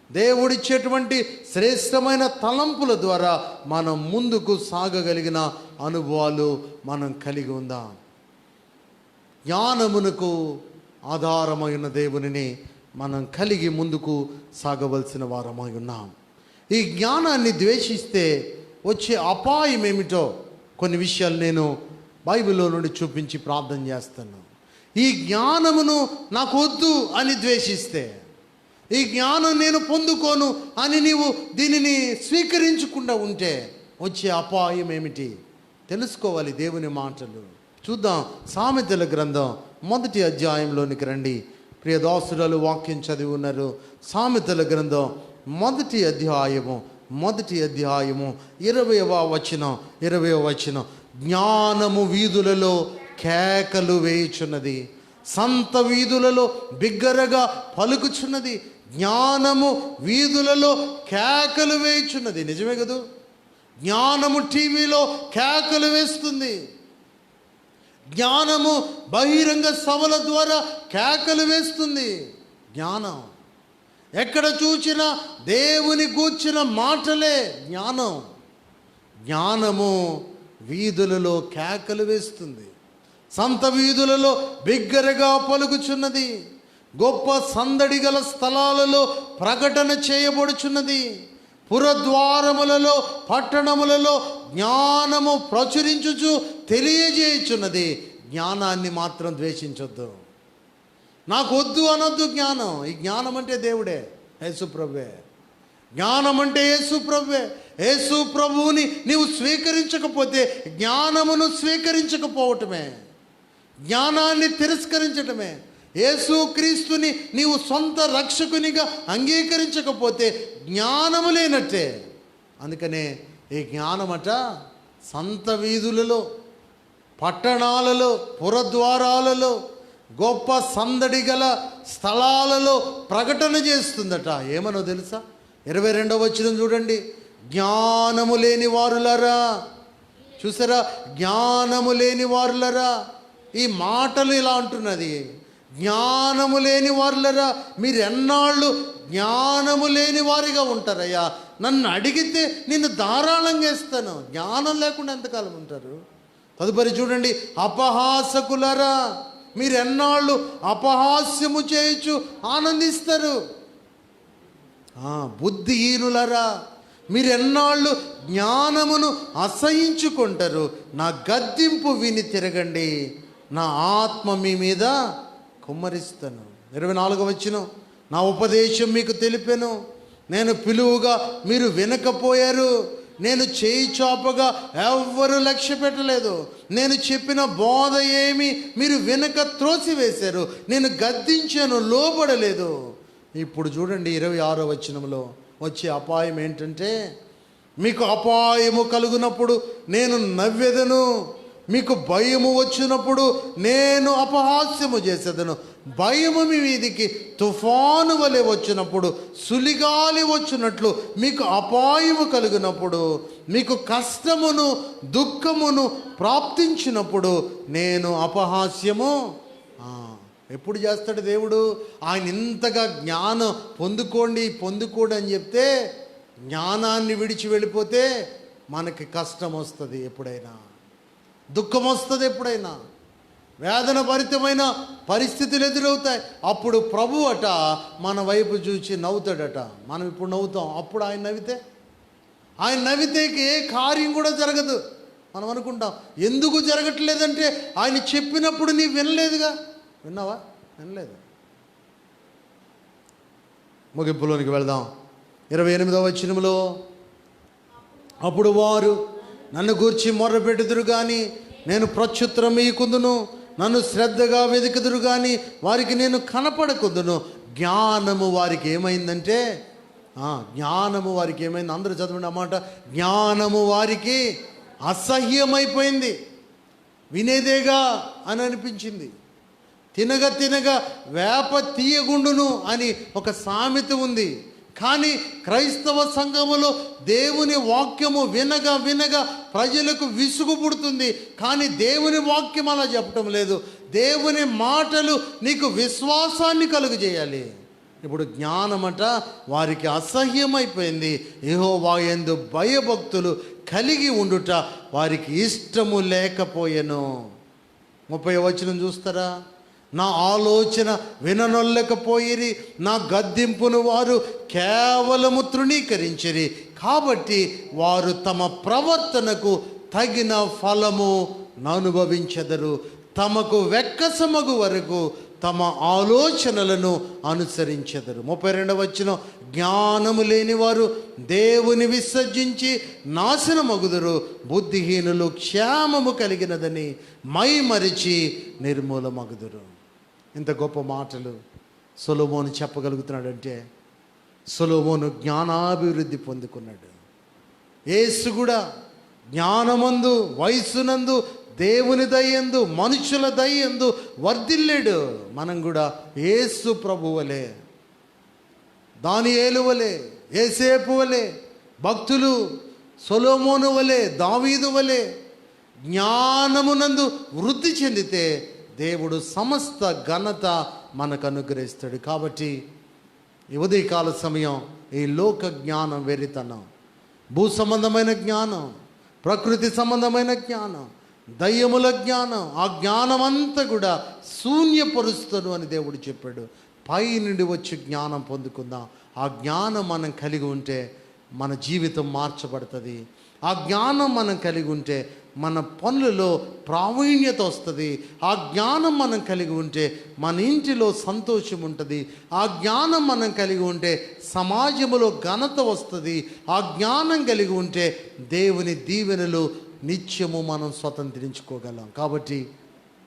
దేవుడిచ్చేటువంటి శ్రేష్టమైన తలంపుల ద్వారా మనం ముందుకు సాగగలిగిన అనుభవాలు మనం కలిగి ఉందాం. జ్ఞానమునకు ఆధారమైన దేవునిని మనం కలిగి ముందుకు సాగవలసిన వారమై ఉన్నాం. ఈ జ్ఞానాన్ని ద్వేషిస్తే వచ్చే అపాయం ఏమిటో కొన్ని విషయాలు నేను బైబిల్లో నుండి చూపించి ప్రార్థన చేస్తాను. ఈ జ్ఞానమును నాకు వద్దు అని ద్వేషిస్తే, ఈ జ్ఞానం నేను పొందుకోను అని నీవు దీనిని స్వీకరించకుండా ఉంటే వచ్చే అపాయం ఏమిటి తెలుసుకోవాలి. దేవుని మాటలు చూద్దాం. సామెతల గ్రంథం 1వ అధ్యాయంలోనికి రండి. ప్రియదాసురాలు వాక్యం చదివి ఉన్నారు. సామెతల గ్రంథం 1వ అధ్యాయము 20వ వచనం. జ్ఞానము వీధులలో కేకలు వేయుచున్నది, సంత వీధులలో బిగ్గరగా పలుకుచున్నది. జ్ఞానము వీధులలో కేకలు వేయుచున్నది. నిజమే కదూ? జ్ఞానము టీవీలో కేకలు వేస్తుంది, జ్ఞానము బహిరంగ సభల ద్వారా కేకలు వేస్తుంది. జ్ఞానం ఎక్కడ చూచినా దేవుని గూర్చిన మాటలే జ్ఞానం. జ్ఞానము వీధులలో కేకలు వేస్తుంది, సంత వీధులలో బిగ్గరగా పలుకుచున్నది, గొప్ప సందడి గల స్థలాలలో ప్రకటన చేయబడుచున్నది, పురద్వారములలో పట్టణములలో జ్ఞానము ప్రచురించుచు తెలియజేయుచున్నది. జ్ఞానాన్ని మాత్రం ద్వేషించొద్దు. నాకు వద్దు అనొద్దు జ్ఞానం. ఈ జ్ఞానం అంటే దేవుడే, యేసు ప్రభువే. జ్ఞానం అంటే యేసు ప్రభువే. యేసు ప్రభువుని నీవు స్వీకరించకపోతే జ్ఞానమును స్వీకరించకపోవటమే, జ్ఞానాన్ని తిరస్కరించటమే. యేసు క్రీస్తుని నీవు సొంత రక్షకునిగా అంగీకరించకపోతే జ్ఞానము లేనట్టే. అందుకనే ఈ జ్ఞానమట సంత వీధులలో, పట్టణాలలో, పురద్వారాలలో, గొప్ప సందడి గల స్థలాలలో ప్రకటన చేస్తుందట. ఏమనో తెలుసా? 22వ వచనం చూడండి. జ్ఞానము లేని వారులరా, చూసారా? జ్ఞానము లేని వారులరా. ఈ మాటలు ఇలా అంటున్నది, జ్ఞానము లేని వారులరా, మీరు ఎన్నాళ్ళు జ్ఞానము లేని వారిగా ఉంటారయ్యా? నన్ను అడిగితే నిన్ను ధారాళంగా ఇస్తాను. జ్ఞానం లేకుండా ఎంతకాలం ఉంటారు? తదుపరి చూడండి. అపహాసకులరా, మీరు ఎన్నాళ్ళు అపహాస్యము చేయొచ్చు ఆనందిస్తారు. బుద్ధిహీనులరా, మీరు ఎన్నాళ్ళు జ్ఞానమును అసహించుకుంటారు. నా గద్దింపు విని తిరగండి, నా ఆత్మ మీ మీద కుమ్మరిస్తాను. 24వ వచనం. నా ఉపదేశం మీకు తెలిపాను, నేను పిలువుగా మీరు వినకపోయారు, నేను చేయి చాపగా ఎవ్వరూ లక్ష్య పెట్టలేదు, నేను చెప్పిన బోధ ఏమి మీరు వినక త్రోసివేశారు, నేను గద్దించాను, లోబడలేదు. ఇప్పుడు చూడండి 26వ వచనంలో వచ్చే అపాయం ఏంటంటే, మీకు అపాయము కలుగునప్పుడు నేను నవ్వెదను, మీకు భయము వచ్చినప్పుడు నేను అపహాస్యము చేసేదను. భయము మీ మీదికి తుఫాను వలె వచ్చినప్పుడు, సులిగాలి వచ్చినట్లు మీకు అపాయము కలిగినప్పుడు, మీకు కష్టమును దుఃఖమును ప్రాప్తించినప్పుడు నేను అపహాస్యము ఎప్పుడు చేస్తాడు దేవుడు? ఆయన ఇంతగా జ్ఞానం పొందుకోండి అని చెప్తే, జ్ఞానాన్ని విడిచి వెళ్ళిపోతే మనకి కష్టం వస్తుంది, ఎప్పుడైనా దుఃఖం వస్తుంది, ఎప్పుడైనా వేదన భరితమైన పరిస్థితులు ఎదురవుతాయి. అప్పుడు ప్రభు అట మన వైపు చూచి నవ్వుతాడట. మనం ఇప్పుడు నవ్వుతాం, అప్పుడు ఆయన నవ్వితే ఏ కార్యం కూడా జరగదు. మనం అనుకుంటాం ఎందుకు జరగట్లేదంటే ఆయన చెప్పినప్పుడు నీ వినలేదుగా. విన్నావా? వినలేదు. ముగింపులోనికి వెళదాం. 28వ వచనములో, అప్పుడు వారు నన్ను గూర్చి మొర్రపెట్టుదురు కానీ నేను ప్రత్యుత్తరం ఇయ్యకుందును, నన్ను శ్రద్ధగా వెతుకుదురు కానీ వారికి నేను కనపడకుందును. జ్ఞానము వారికి ఏమైందంటే, జ్ఞానము వారికి ఏమైంది? అందరూ చదవండి అన్నమాట. జ్ఞానము వారికి అసహ్యమైపోయింది. వినేదేగా అని అనిపించింది. తినగా వేప తీయగుండును అని ఒక సామెత ఉంది. కానీ క్రైస్తవ సంఘములో దేవుని వాక్యము వినగా ప్రజలకు విసుగు పుడుతుంది. కానీ దేవుని వాక్యం అలా చెప్పటం లేదు. దేవుని మాటలు నీకు విశ్వాసాన్ని కలుగజేయాలి. ఇప్పుడు జ్ఞానమట వారికి అసహ్యమైపోయింది. యెహోవా యందు భయభక్తులు కలిగి ఉండుట వారికి ఇష్టము లేకపోయెను. 30వ వచనం చూస్తారా? నా ఆలోచన విననొల్లకపోయిరి, నా గద్దింపును వారు కేవలము తృణీకరించిరి. కాబట్టి వారు తమ ప్రవర్తనకు తగిన ఫలము అనుభవించెదరు. తమకు వెక్కసమగు వరకు తమ ఆలోచనలను అనుసరించెదరు. 32వ వచనం, జ్ఞానము లేని వారు దేవుని విసర్జించి నాశనమగుదురు. బుద్ధిహీనులు క్షేమము కలిగినదని మైమరిచి నిర్మూలమగుదురు. ఇంత గొప్ప మాటలు సొలొమోను చెప్పగలుగుతున్నాడంటే, సొలొమోను జ్ఞానాభివృద్ధి పొందుకున్నాడు. యేసు కూడా జ్ఞానమందు వయస్సునందు దేవుని దయందు మనుషుల దయందు వర్ధిల్లాడు. మనం కూడా యేసు ప్రభు వలె, దానియేలు వలె, యోసేపు వలె, భక్తులు సొలొమోను వలె, దావీదు వలె జ్ఞానమునందు వృద్ధి చెందితే దేవుడు సమస్త ఘనత మనకు అనుగ్రహిస్తాడు. కాబట్టి ఈ ఉదయకాల సమయం ఈ లోక జ్ఞానం వెర్రితనం, భూ సంబంధమైన జ్ఞానం, ప్రకృతి సంబంధమైన జ్ఞానం, దయ్యముల జ్ఞానం, ఆ జ్ఞానం అంతా కూడా శూన్యపరుస్తాను అని దేవుడు చెప్పాడు. పై నుండి వచ్చి జ్ఞానం పొందుకుందాం. ఆ జ్ఞానం మనం కలిగి ఉంటే మన జీవితం మార్చబడుతుంది. ఆ జ్ఞానం మనం కలిగి ఉంటే మన పనులలో ప్రావీణ్యత వస్తుంది. ఆ జ్ఞానం మనం కలిగి ఉంటే మన ఇంటిలో సంతోషం ఉంటుంది. ఆ జ్ఞానం మనం కలిగి ఉంటే సమాజంలో ఘనత వస్తుంది. ఆ జ్ఞానం కలిగి ఉంటే దేవుని దీవెనలు నిత్యము మనం స్వతంత్రించుకోగలం. కాబట్టి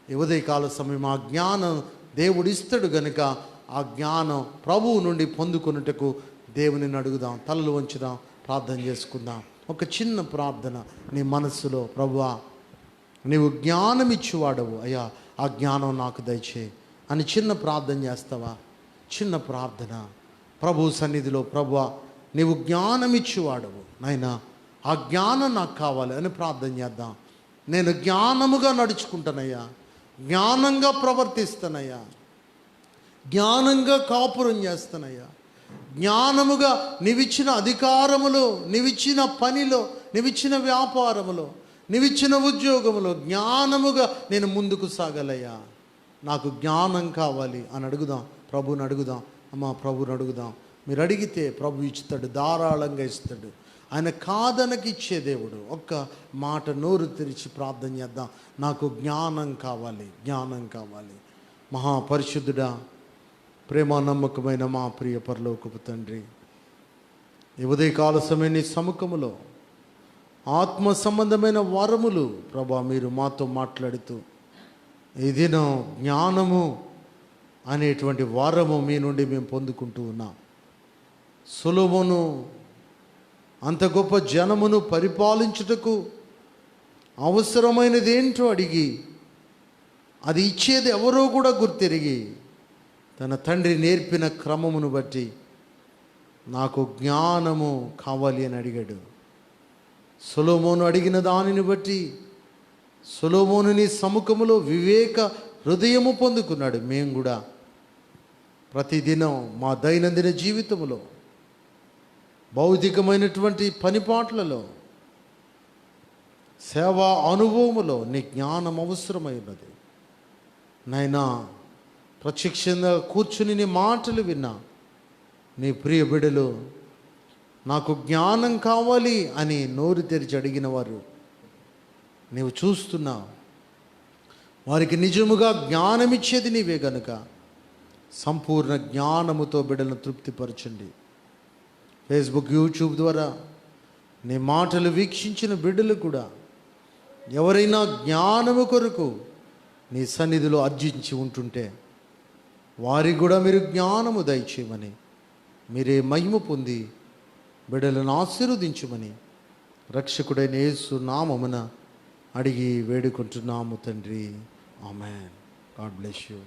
ఈ ఉదయకాల సమయం ఆ జ్ఞానం దేవుడు ఇస్తాడు గనుక ఆ జ్ఞానం ప్రభువు నుండి పొందుకున్నట్టుకు దేవునిని అడుగుదాం. తలలు వంచుదాం, ప్రార్థన చేసుకుందాం. ఒక చిన్న ప్రార్థన నీ మనస్సులో, ప్రభువా నీవు జ్ఞానం ఇచ్చేవాడవు అయ్యా, ఆ జ్ఞానం నాకు దయచేయి అని చిన్న ప్రార్థన చేస్తావా? చిన్న ప్రార్థన ప్రభు సన్నిధిలో, ప్రభువా నీవు జ్ఞానం ఇచ్చేవాడవు నాయనా, ఆ జ్ఞానం నాకు కావాలి అని ప్రార్థన చేద్దాం. నేను జ్ఞానముగా నడుచుకుంటానయ్యా, జ్ఞానంగా ప్రవర్తిస్తానయ్యా, జ్ఞానంగా కాపురం చేస్తానయ్యా, జ్ఞానముగా నీవిచ్చిన అధికారములో, నీవిచ్చిన పనిలో, నీవిచ్చిన వ్యాపారములో, నీవిచ్చిన ఉద్యోగములో జ్ఞానముగా నేను ముందుకు సాగలయ్యా, నాకు జ్ఞానం కావాలి అని అడుగుదాం. ప్రభుని అడుగుదాం. అమ్మా ప్రభుని అడుగుదాం. మీరు అడిగితే ప్రభు ఇస్తాడు, ధారాళంగా ఇస్తాడు. ఆయన కాదనకి ఇచ్చే దేవుడు. ఒక్క మాట నోరు తెరిచి ప్రార్థన చేద్దాం. నాకు జ్ఞానం కావాలి, జ్ఞానం కావాలి. మహాపరిశుద్ధుడా, ప్రేమ నమ్మకమైన మా ప్రియ పరలోకపు తండ్రి, ఈ ఉదయకాల సమయం నీ సముఖములో ఆత్మ సంబంధమైన వరములు ప్రభా మీరు మాతో మాట్లాడుతూ ఈ దినం జ్ఞానము అనేటువంటి వరము మీ నుండి మేము పొందుకుంటూ ఉన్నాం. సొలొమోను అంత గొప్ప జనమును పరిపాలించుటకు అవసరమైనది ఏంటో అడిగి అది ఇచ్చేది ఎవరో కూడా గుర్తెరిగి తన తండ్రి నేర్పిన క్రమమును బట్టి నాకు జ్ఞానము కావాలి అని అడిగాడు. సొలొమోను అడిగిన దానిని బట్టి సొలొమోనుని సముఖములో వివేక హృదయము పొందుకున్నాడు. మేము కూడా ప్రతిదినం మా దైనందిన జీవితంలో భౌతికమైనటువంటి పనిపాట్లలో సేవా అనుభవములో నీ జ్ఞానం అవసరమై ఉన్నది నాయనా. ప్రత్యక్షంగా కూర్చుని నీ మాటలు విన్నా నీ ప్రియ బిడ్డలు నాకు జ్ఞానం కావాలి అని నోరు తెరిచి అడిగిన వారు నీవు చూస్తున్నావు. వారికి నిజముగా జ్ఞానమిచ్చేది నీవే గనుక సంపూర్ణ జ్ఞానముతో బిడ్డలను తృప్తిపరచండి. ఫేస్బుక్, యూట్యూబ్ ద్వారా నీ మాటలు వీక్షించిన బిడ్డలు కూడా ఎవరైనా జ్ఞానము కొరకు నీ సన్నిధిలో అర్జించి ఉంటుంటే వారికి కూడా మీరు జ్ఞానము దయచేయమని, మీరే మహిమ పొంది బిడ్డలను ఆశీర్వదించమని రక్షకుడైన యేసు నామమున అడిగి వేడుకుంటున్నాము తండ్రి. ఆమేన్. God bless you.